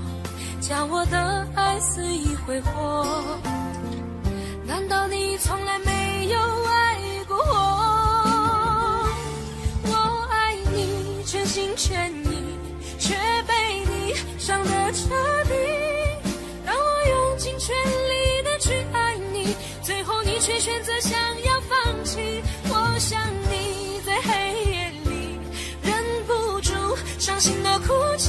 将我的爱肆意挥霍，难道你从来没有爱过我？我爱你全心全意，却被你伤得彻底，让我用尽全力的去爱你，最后你却选择想要放弃。我想你在黑夜里忍不住伤心的哭泣，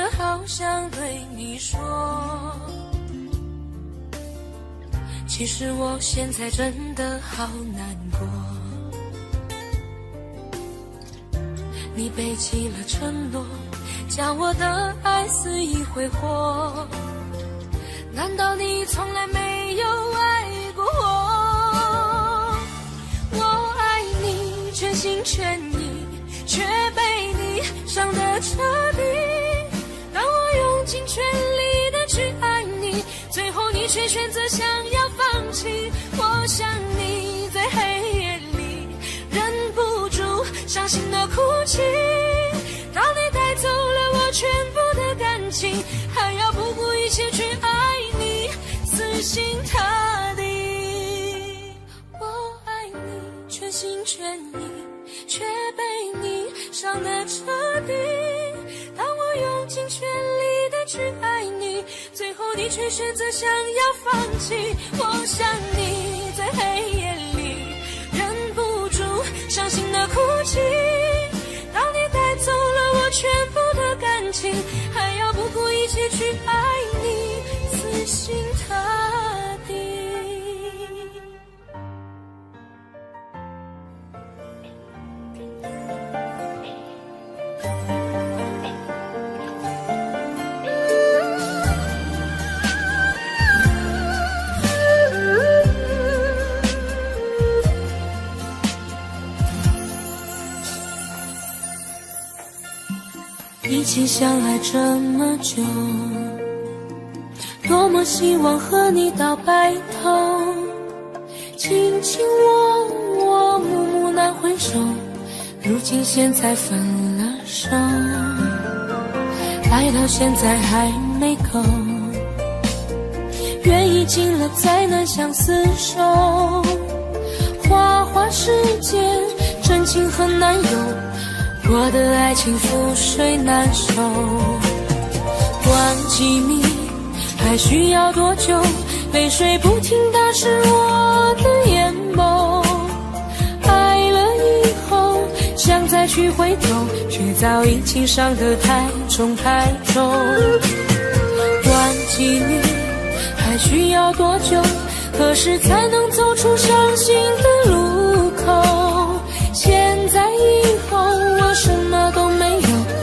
的好想对你说，其实我现在真的好难过。你背弃了承诺，将我的爱肆意挥霍，难道你从来没有爱过我？我爱你全心全意，却被你伤得彻底。当我用尽全力的去爱你，最后你却选择想要放弃。我想你在黑夜里忍不住伤心的哭泣，当你带走了我全部的感情，还要不顾一切去爱你，死心塌地。我爱你全心全意，却被你伤得彻底。当我用尽全力的去爱你，最后你却选择想要放弃。我想你在黑夜里忍不住伤心的哭泣，当你带走了我全部的感情，还要不顾一切去爱你，死心塌地。一起相爱这么久，多么希望和你到白头，卿卿我我，暮暮难回首，如今现在分了手，爱到现在还没够，缘已尽了再难相厮守，花花世间真情很难有，我的爱情覆水难收。忘记你还需要多久？泪水不停打湿我的眼眸，爱了以后想再去回头，却早已经伤得太重太重。忘记你还需要多久？何时才能走出伤心的路口？现在以后我什么都没有，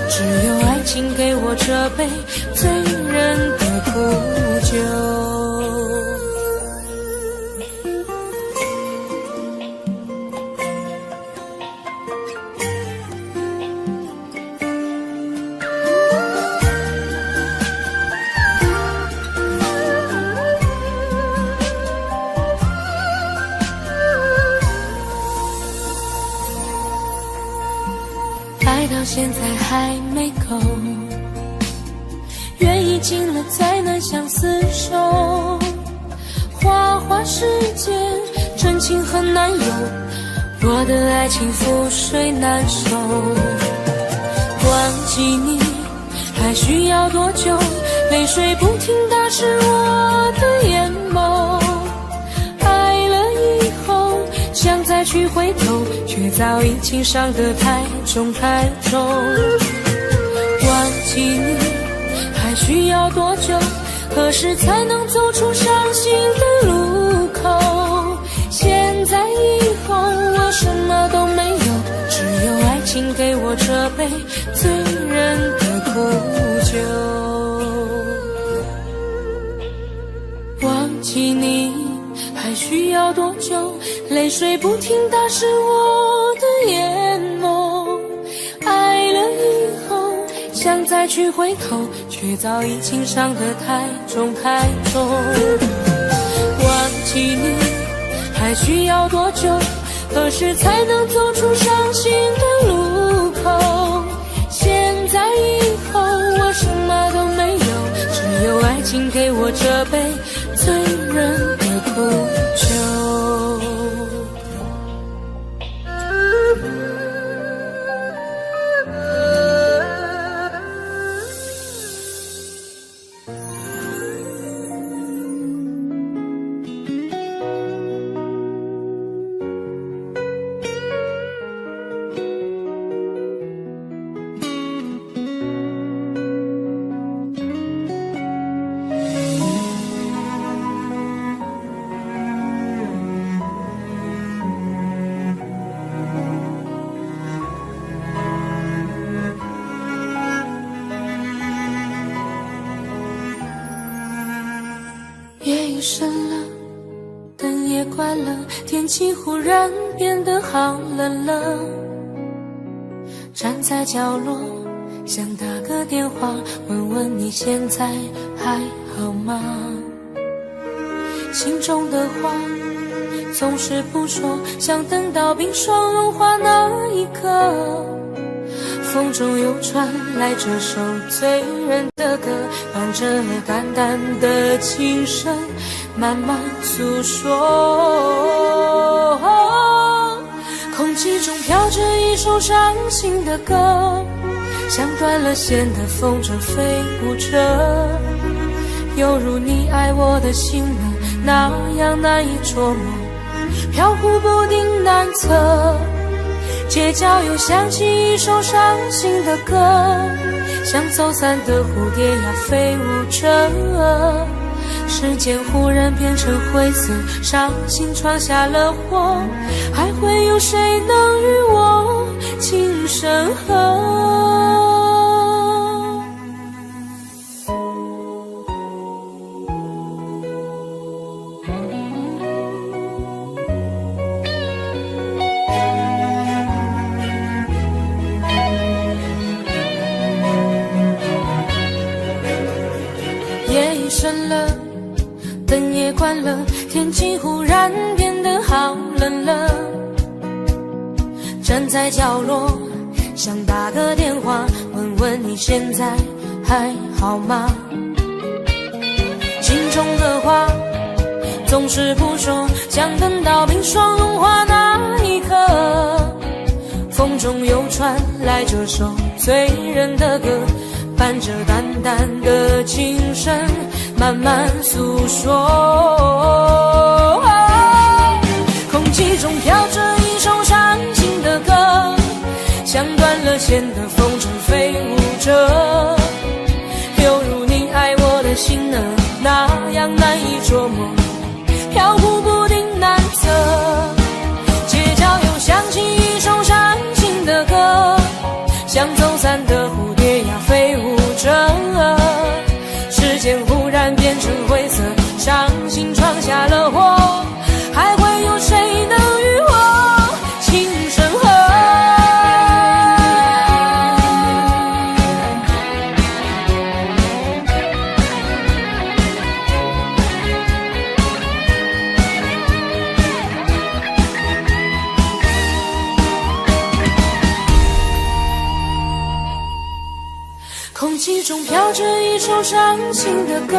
只有爱情给我这杯醉人的苦酒。爱到现在还没够，缘已尽了再难相厮守，花花世间真情很难有，我的爱情覆水难收。忘记你还需要多久？泪水不停打湿我的眼眸，爱了以后想再去回头，却早已经伤得太重太重。忘记你还需要多久？何时才能走出伤心的路口？现在以后我什么都没有，只有爱情给我这杯醉人的苦酒。忘记你还需要多久？泪水不停打湿我的眼眸，爱了以后想再去回头，却早已经伤得太重太重。忘记你还需要多久？何时才能走出伤心的路口？现在以后我什么都没有，只有爱情给我这杯醉人的苦酒。夜已深了，灯也关了，天气忽然变得好冷了。站在角落，想打个电话，问问你现在还好吗？心中的话总是不说，想等到冰霜融化那一刻。风中又传来这首醉人的歌，伴着淡淡的琴声，慢慢诉说。空气中飘着一首伤心的歌，像断了线的风筝飞舞着，犹如你爱我的心呢，那样难以捉摸，飘忽不定难测。街角又响起一首伤心的歌，像走散的蝴蝶呀飞舞着，时间忽然变成灰色，伤心闯下了祸，还会有谁能与我情深合？深了，灯也关了，天气忽然变得好冷了。站在角落，想打个电话，问问你现在还好吗？心中的话总是不说，想等到冰霜融化那一刻。风中又传来这首醉人的歌，伴着淡淡的琴声，慢慢诉说。空气中飘着一首伤心的歌，像断了线的风筝飞舞着，犹如你爱我的心呢，那样难以捉摸，飘忽不定难测。街角又响起一首伤心的歌，像走散的蝴蝶呀飞舞着，时间忽然变成灰色，伤心闯下了祸，还会有谁能与我情深合？空气中飘着一首伤心的歌，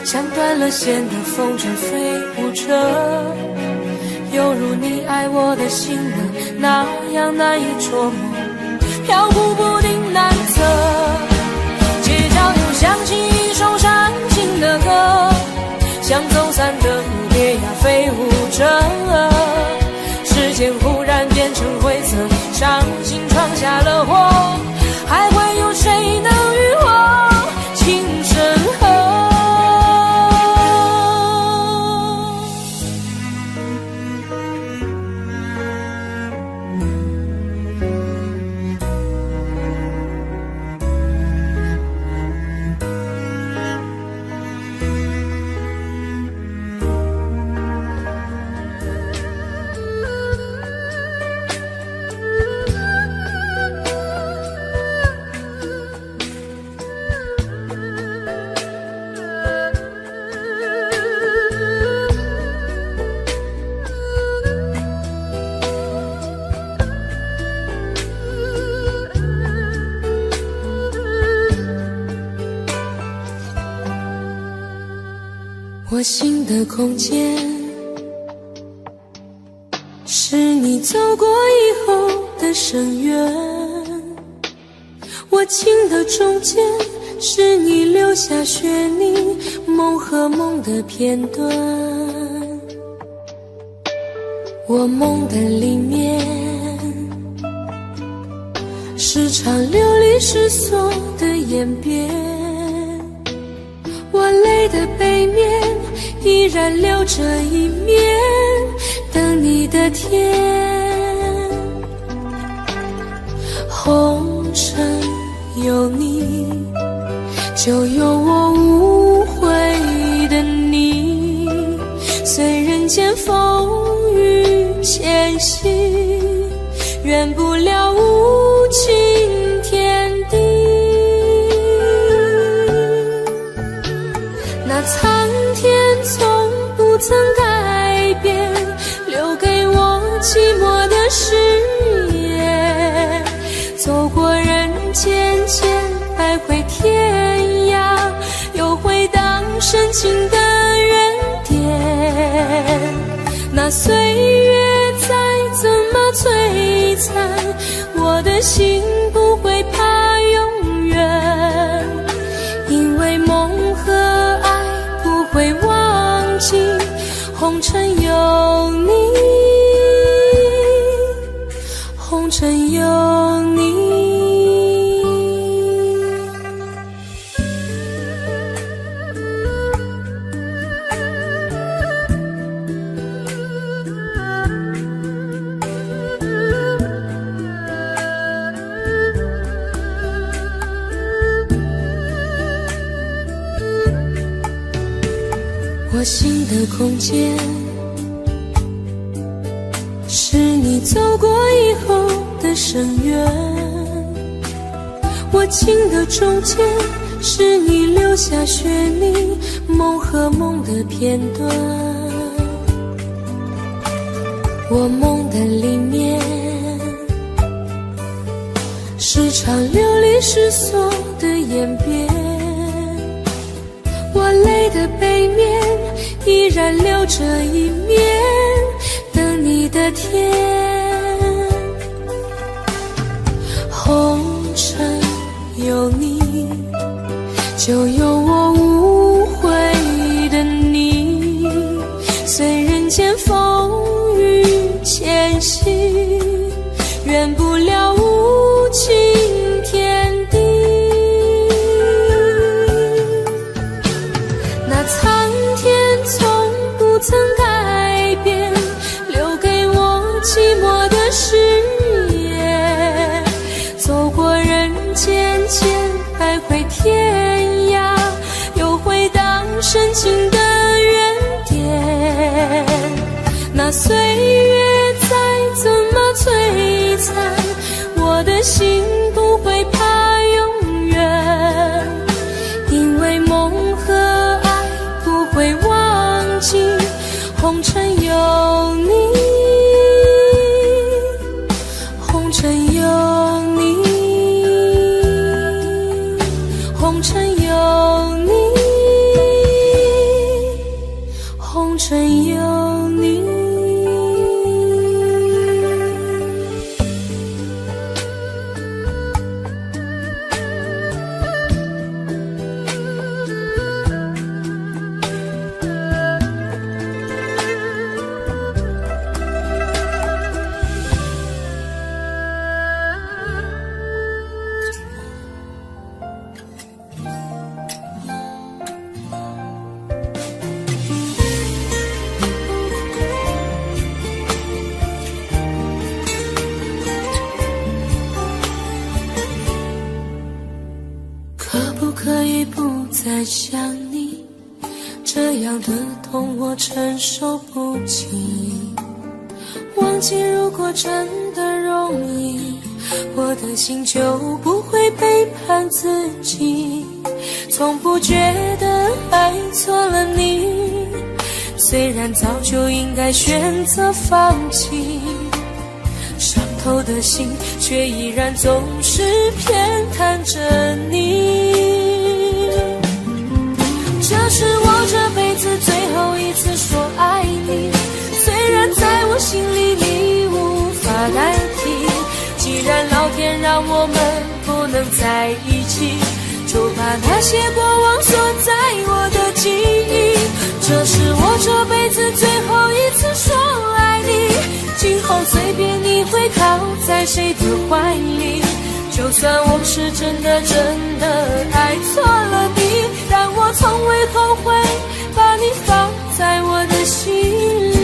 像断了线的风筝飞舞着，犹如你爱我的心呢，那样难以捉摸，飘忽不定难测。街角又响起一首伤心的歌，像走散的蝴蝶呀飞舞着，时间忽然变成灰色，伤心闯下了祸，还会有谁能与我情深合？我心的空间，是你走过以后的深渊，我情的中间，是你留下血泥梦和梦的片段。我梦的里面，是场流离失所的演变，我泪的背面依然留着一面等你的天。红尘有你，就有我无悔的你。间风雨前行，圆不了无情天地。那苍天从不曾改变，留给我寂寞的誓言。走过人间间，徘徊天涯，又回荡深情的原点。那岁月再怎么摧残，我的心不会怕永远，因为梦和爱不会忘记，红尘有你，红尘有你。我心的空间，是你走过以后的深渊；我情的中间，是你留下血泥，梦和梦的片段。我梦的里面，是场流离失所的演变。我泪的背面，依然留着一面等你的天。红尘有你，就有我无悔的你。随人间风雨前行，圆不了无情天地。那苍天从不曾改变，留给我寂寞的誓言。走过人间间，徘徊天涯，又回荡深情的原点。那岁月再怎么摧残，我的心不会怕永远，因为梦和爱不会忘记，红尘有你，红尘有你，红尘有你，红尘有你。可以不再想你，这样的痛我承受不起。忘记如果真的容易，我的心就不会背叛自己。从不觉得爱错了你，虽然早就应该选择放弃，伤透的心却依然总是偏袒着你。这是我这辈子最后一次说爱你，虽然在我心里你无法代替。既然老天让我们不能在一起，就把那些过往锁在我的记忆。这是我这辈子最后一次说爱你，今后随便你会靠在谁的怀里。就算我是真的爱错了你，但我从未后悔把你放在我的心里。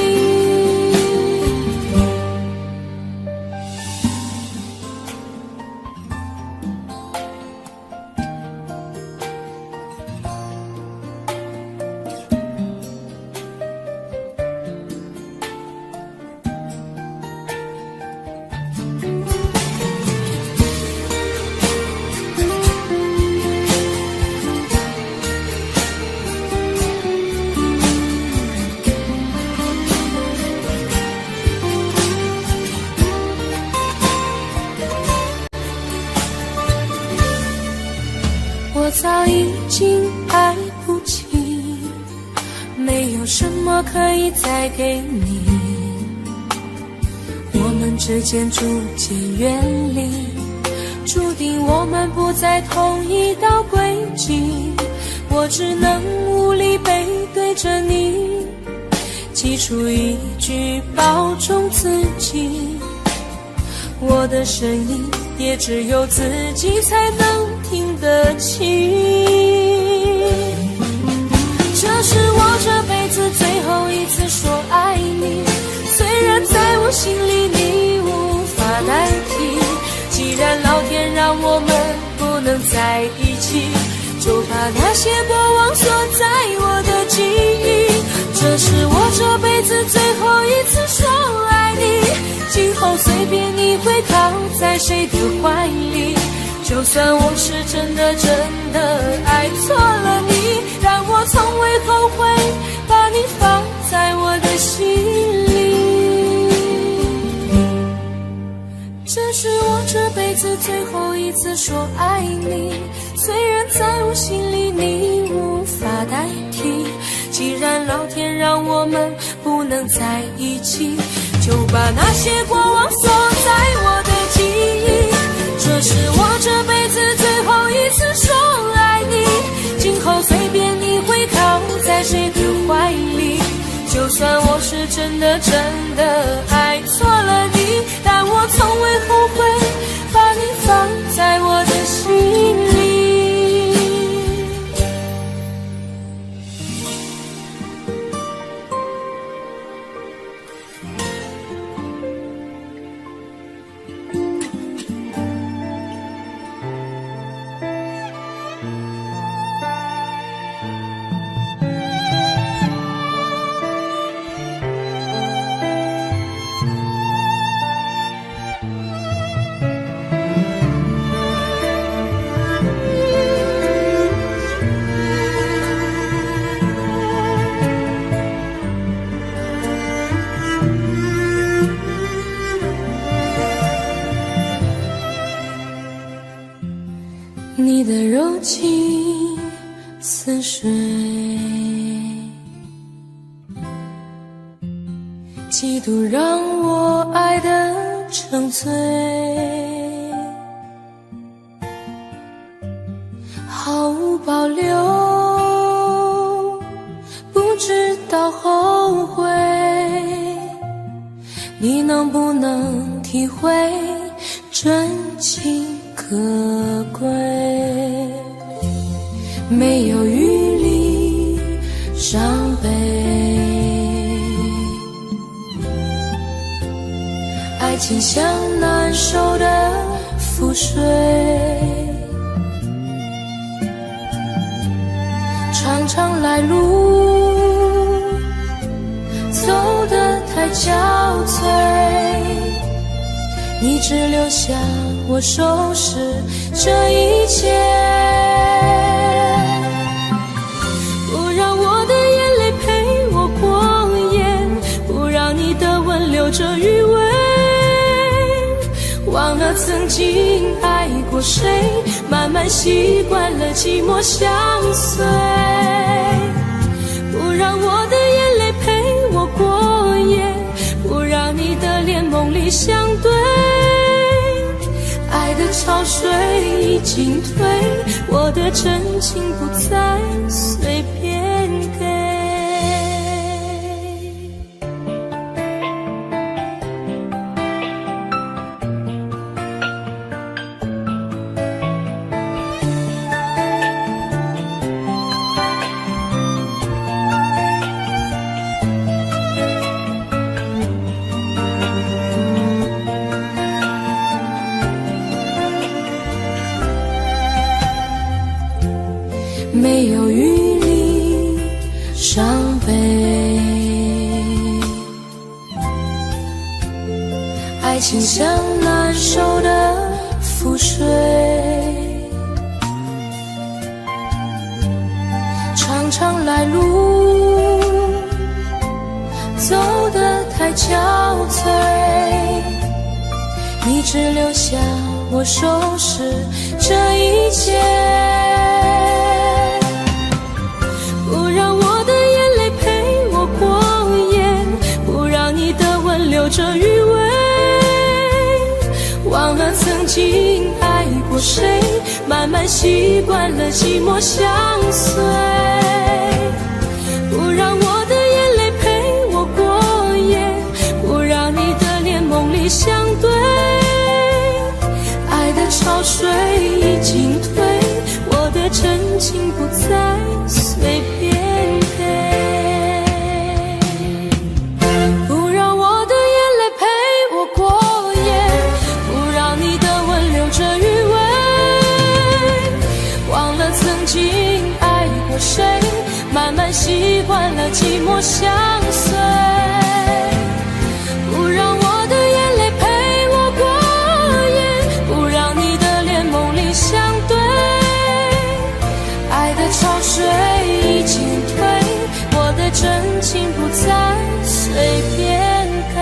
什么可以再给你，我们之间逐渐远离，注定我们不在同一道轨迹，我只能无力背对着你，挤出一句保重自己，我的声音也只有自己才能听得清。这是我这辈子最后一次说爱你，虽然在我心里你无法代替，既然老天让我们不能在一起，就把那些过往锁在我的记忆。这是我这辈子最后一次说爱你，今后随便你会靠在谁的怀里，就算我是真的爱错了你，但我从未后悔把你放在我的心里。这是我这辈子最后一次说爱你，虽然在我心里你无法代替，既然老天让我们不能在一起，就把那些过往锁在我的记忆。这是我这辈子最后一次说爱你，今后随便你会靠在谁的怀里，就算我是真的爱错了你，但我从未后悔把你放在我的心里。你的柔情似水，几度让我爱得沉醉，毫无保留，不知道后悔，你能不能体会真情可贵？没有余力伤悲，爱情像难收的覆水，常常来路走得太憔悴，你只留下我收拾这一切，不让我的眼泪陪我过夜，不让你的吻留着余味，忘了曾经爱过谁，慢慢习惯了寂寞相随，不让我的眼泪陪我过夜，不让你的脸梦里相对，爱的潮水已经退，我的真情不再随便给。没有余力伤悲，爱情像难收的覆水，常常来路走得太憔悴，你只留下我收拾这一切，不让我的眼泪陪我过谁，慢慢习惯了寂寞相随。不让我的眼泪陪我过夜，不让你的脸梦里相对。爱的潮水已经退，我的真情不再随便给。不让我的眼泪陪我过夜，不让你的吻留着余味。忘了曾经爱过谁，慢慢习惯了寂寞相随。不让我的眼泪陪我过夜，不让你的脸梦里相对。爱的潮水已经退，我的真情不再随便给。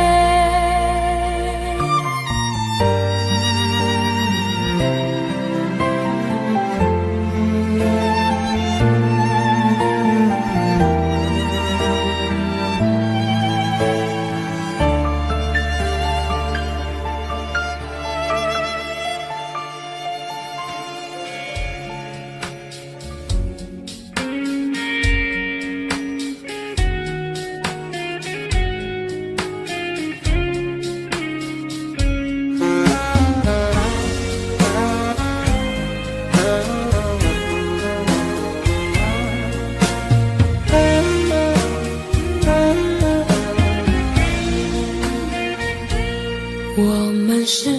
我们是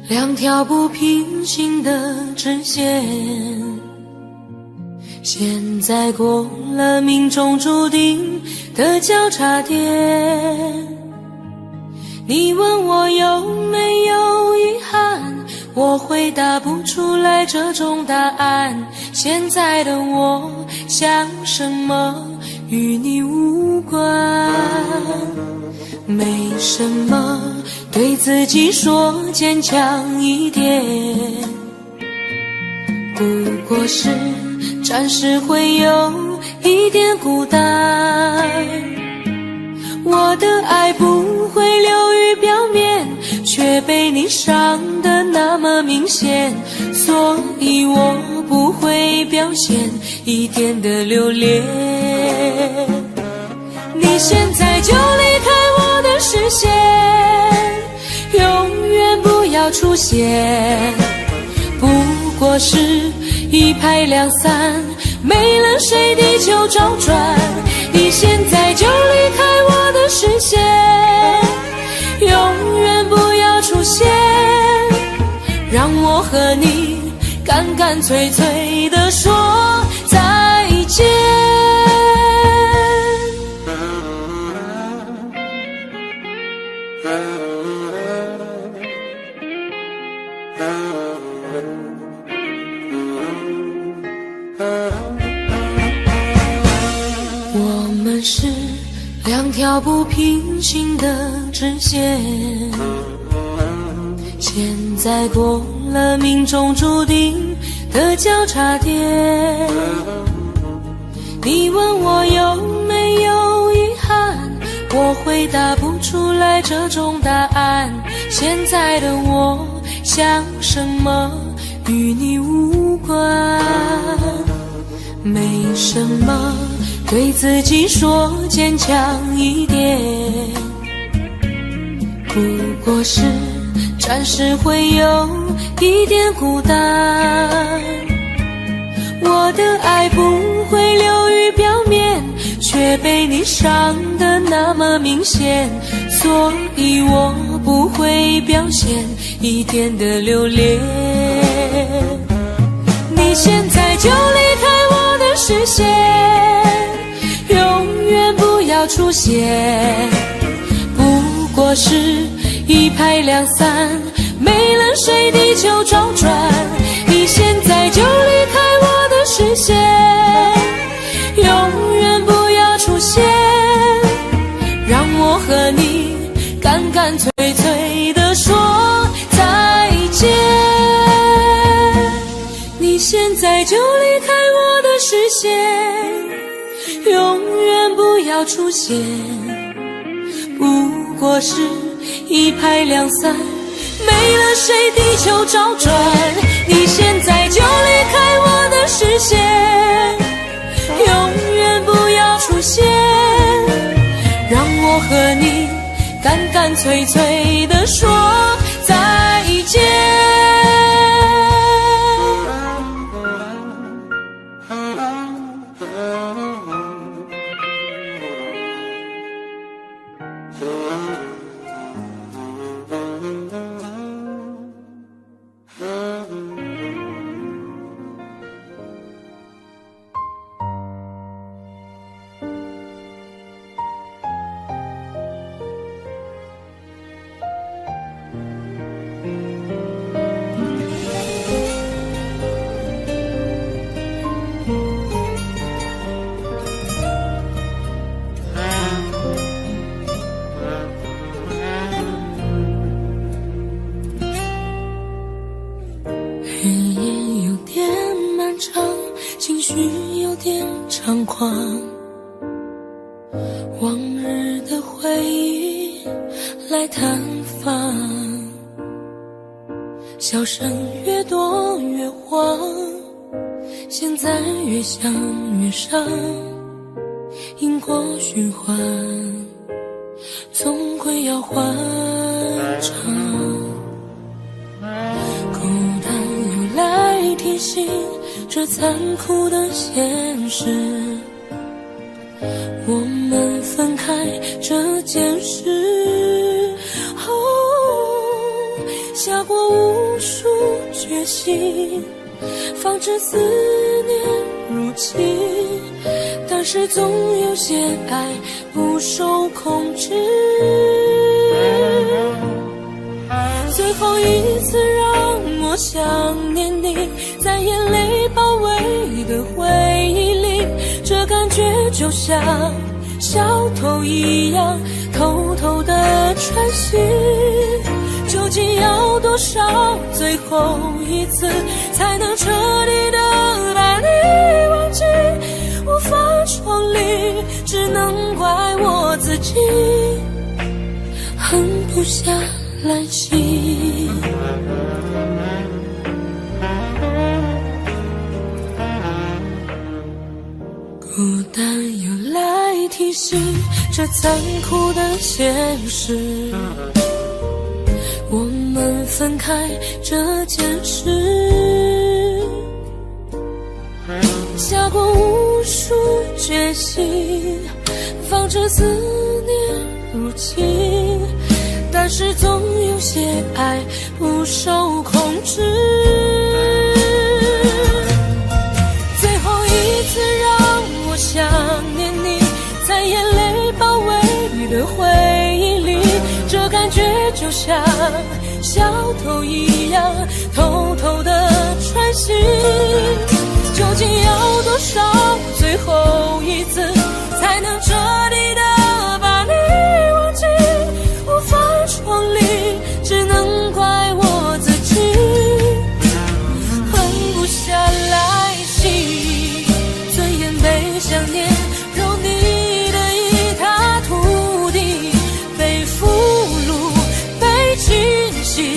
两条不平行的直线，现在过了命中注定的交叉点。你问我有没有遗憾，我回答不出来这种答案。现在的我想什么与你无关，没什么，对自己说坚强一点，不过是暂时会有一点孤单。我的爱不会流于表面，却被你伤得那么明显，所以我不会表现一点的留恋。你现在就离开我的视线，永远不要出现，不过是一拍两散，没了谁地球周转。你现在就离开我的视线，永远不要出现，让我和你干干脆脆地说再见。我们是两条不平行的直线，现在过了命中注定的交叉点。你问我有没有遗憾，我回答不出来这种答案。现在的我想什么与你无关，没什么，对自己说坚强一点，不过是暂时会有一点孤单。我的爱不会流于表面，却被你伤得那么明显，所以我不会表现一点的留恋。你现在就离开我的视线，永远不要出现，不过是一拍两散，没了谁地球周转。你现在就离开我的视线，永远不要出现，让我和你干干脆脆地说再见。你现在就离开我的视线，永远不要出现，不过是一拍两散，没了谁地球找转，你现在就离开我的视线，永远不要出现，让我和你干干脆脆地说再见。日夜有点漫长，情绪有点猖狂，往日的回忆来探访，笑声越多越慌，现在越想越伤，因果循环总归要还账，孤单又来提醒这残酷的现实，我们分开这件事，下过无数决心，防止思念入侵，但是总有些爱不受控制，最后一次让我想念你，在眼泪包围的回忆里，这感觉就像小偷一样偷偷的穿行，究竟要多少最后一次才能彻底的把你忘记，无法重离，只能怪我自己狠不下来心。孤单又来提醒这残酷的现实，我们分开这件事，下过无数决心，防止思念入侵，但是总有些爱不受控制，最后一次让我想念你，在眼泪包围的回忆里，这感觉就像小偷一样偷偷的穿行，究竟要多少最后一次才能彻底的把你忘记，无法重离，只能怪我自己狠不下来心，尊严被想念揉泥的一塌涂地，被俘虏被清洗，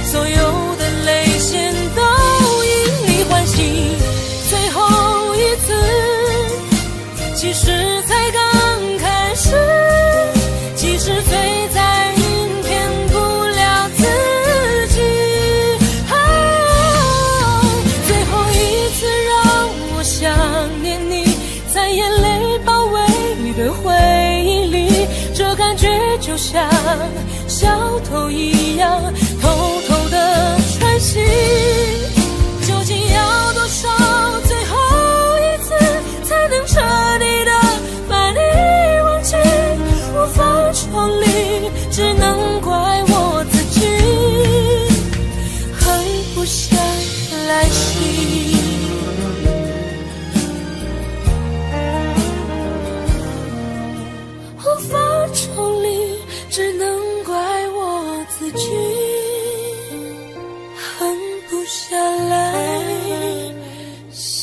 所有的泪腺都因你唤醒，最后一次其实才刚开始，即使最在意骗不了自己，最后一次让我想念你，在眼泪包围的回忆里，这感觉就像小偷一样偷偷的穿行，究竟要多少最后一次才能彻底的把你忘记，无法重离，只能怪我自己狠不下来心，无法重离，只能怪我自己狠不下来心。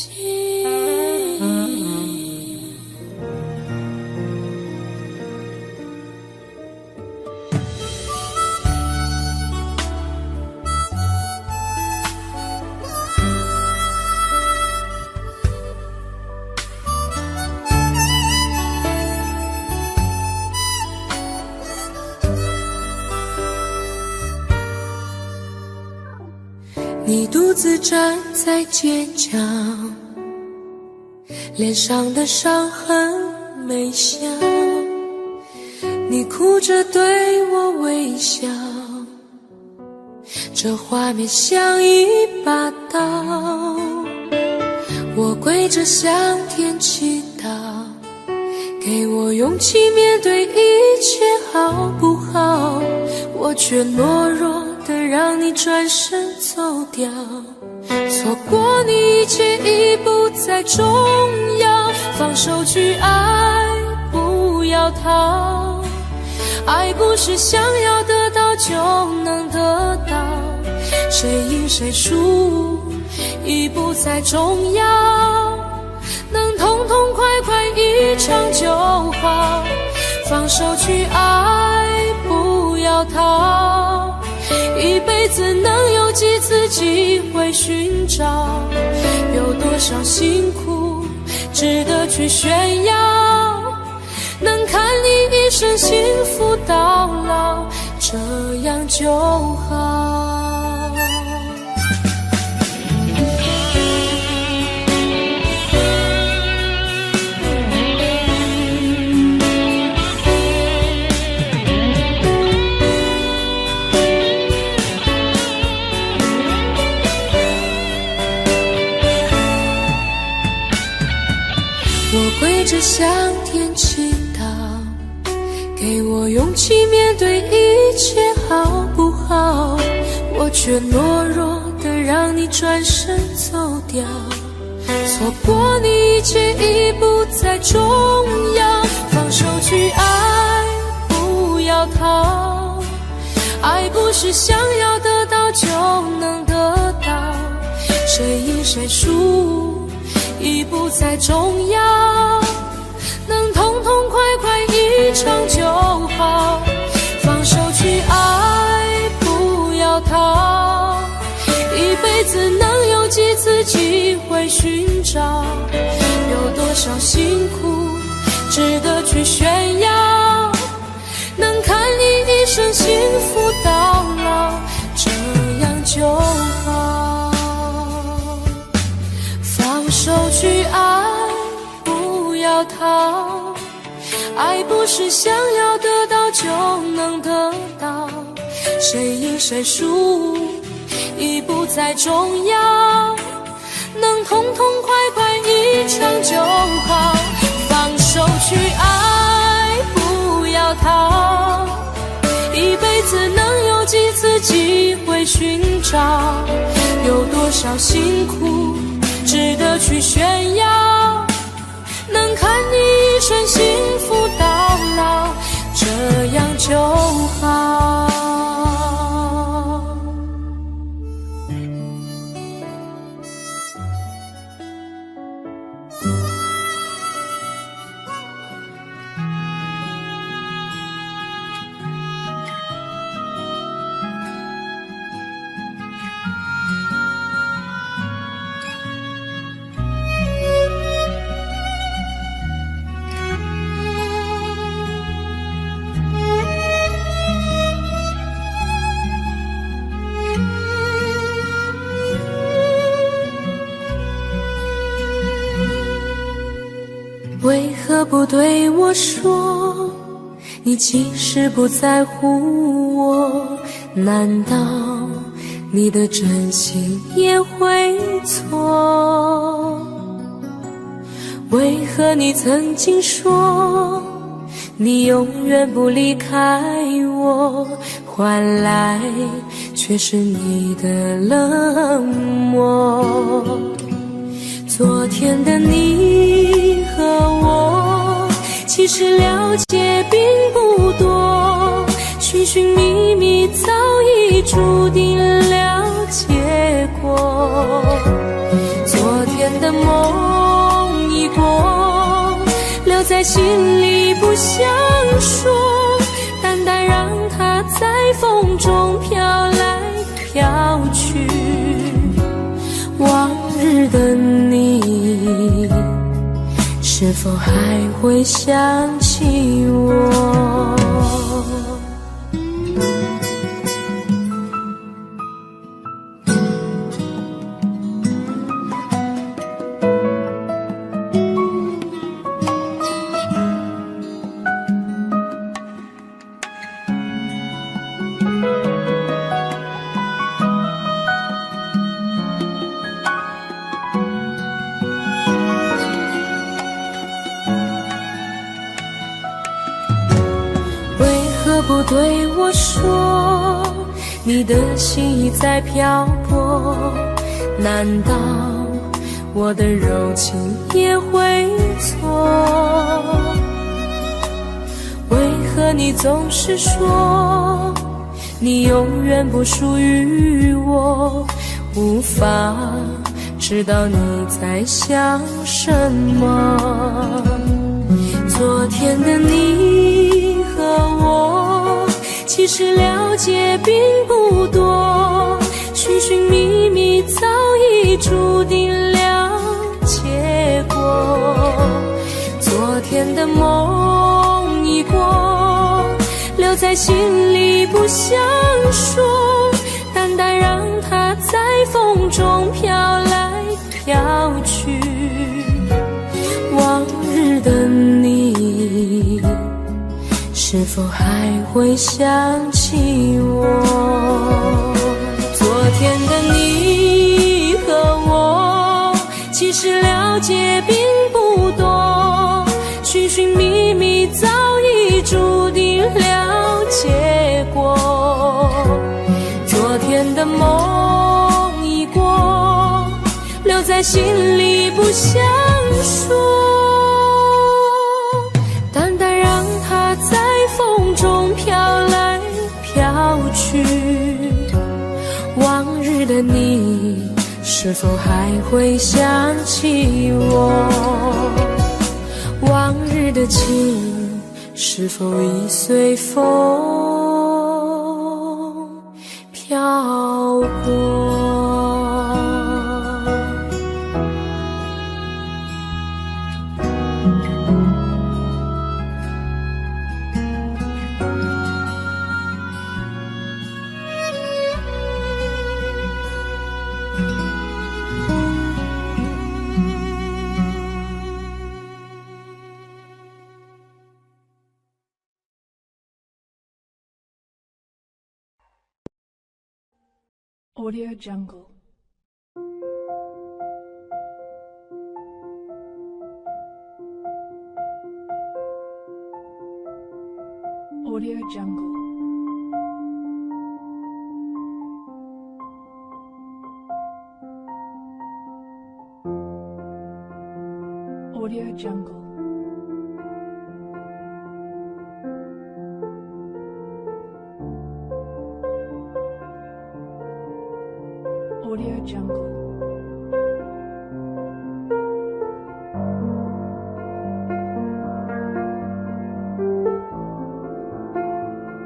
你独自站在街角，脸上的伤痕没消，你哭着对我微笑，这画面像一把刀，我跪着向天祈祷，给我勇气面对一切好不好，我却懦弱的让你转身走掉，错过你一切已不再重要，放手去爱，不要逃，爱不是想要得到就能得到，谁赢谁输已不再重要，能痛痛快快一场就好，放手去爱，不要逃，一辈子能有几次机会寻找，有多少辛苦值得去炫耀，能看你一生幸福到老，这样就好。我跪着向天祈祷，给我勇气面对一切好不好，我却懦弱的让你转身走掉，错过你一切已不再重要，放手去爱，不要逃，爱不是想要得到就能得到，谁赢谁输已不再重要，能痛痛快快一场就好，放手去爱，不要逃，一辈子能有几次机会寻找，有多少辛苦值得去炫耀，能看你一生幸福到老，这样就好，放手去爱，不要逃，爱不是想要得到就能得到，谁赢谁输已不再重要，能痛痛快快一场就好，放手去爱，不要逃，一辈子能有几次机会寻找，有多少辛苦值得去炫耀，能看你一生幸福到老，这样就好。为何不对我说，你其实不在乎我？难道你的真心也会错？为何你曾经说你永远不离开我，换来却是你的冷漠？昨天的你和我其实了解并不多，寻寻觅觅早已注定了结果。昨天的梦已过，留在心里不想说，淡淡让它在风中飘来飘去。往日的你，是否还会想起我？不对我说，你的心已在漂泊，难道我的柔情也会错？为何你总是说你永远不属于我，无法知道你在想什么？昨天的你和我其实了解并不多，寻寻觅觅早已注定了结果。昨天的梦已过，留在心里不想说，淡淡让它在风中飘来飘去。往日的你，是否还会想起我？昨天的你和我其实了解并不多，寻寻觅觅早已注定了结果。昨天的梦已过，留在心里不想说，淡淡让它在风中飘来飘去。往日的你，是否还会想起我？往日的情，是否已随风飘过Audio Jungle. Audio Jungle. Audio Jungle.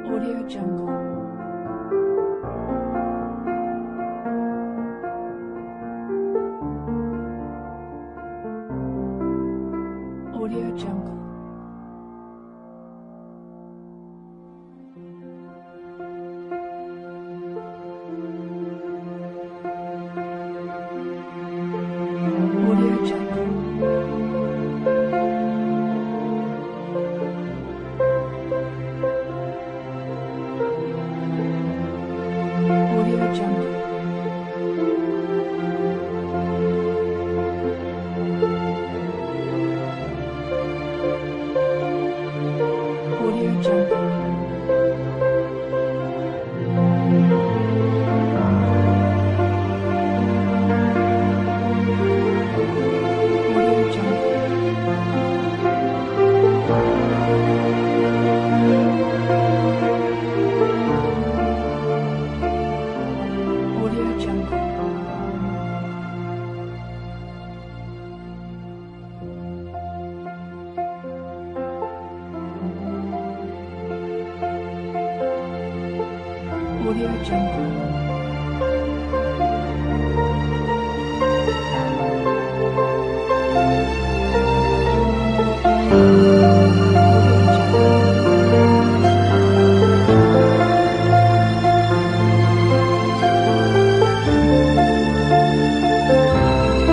Audio Jungle. Audio Jungle. Audio Jungle. Audio Jungle.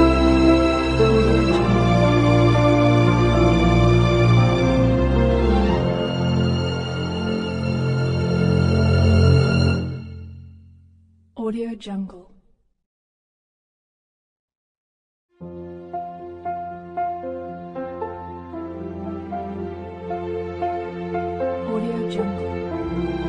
Audio Jungle. Audio Jungle.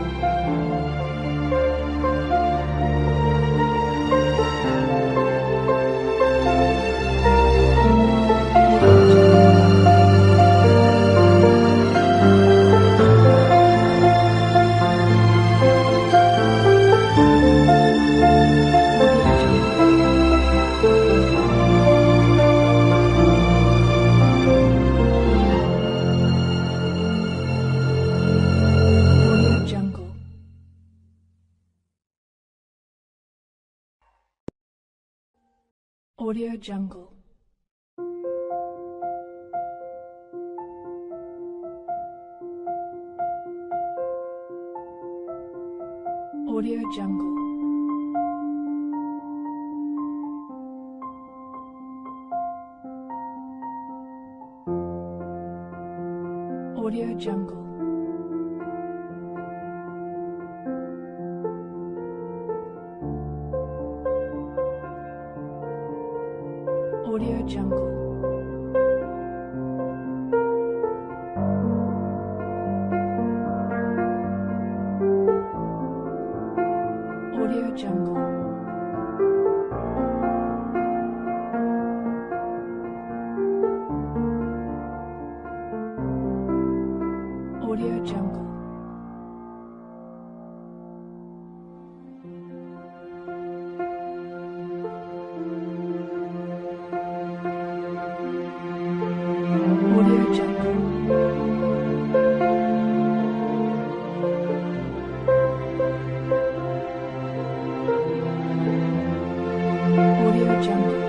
Audio Jungle. Audio Jungle. Audio Jungle. Audio Jungle. Audio Jungle. Audio Jungle. Audio Jungle. Audio Jungle. Audio Jungle.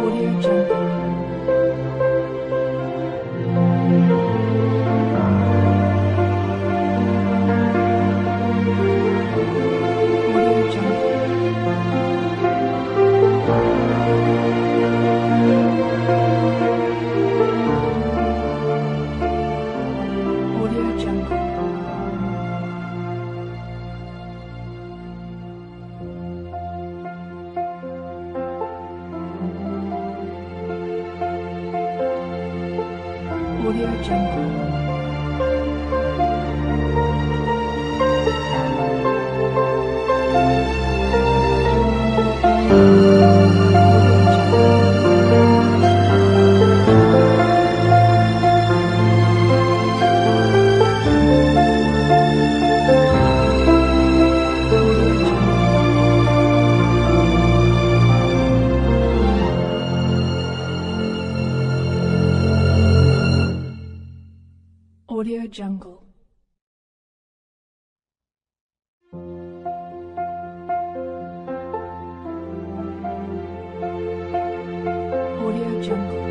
Audio Jungle. Audio Jungle. Audio Jungle. Audio Jungle. Audio Jungle.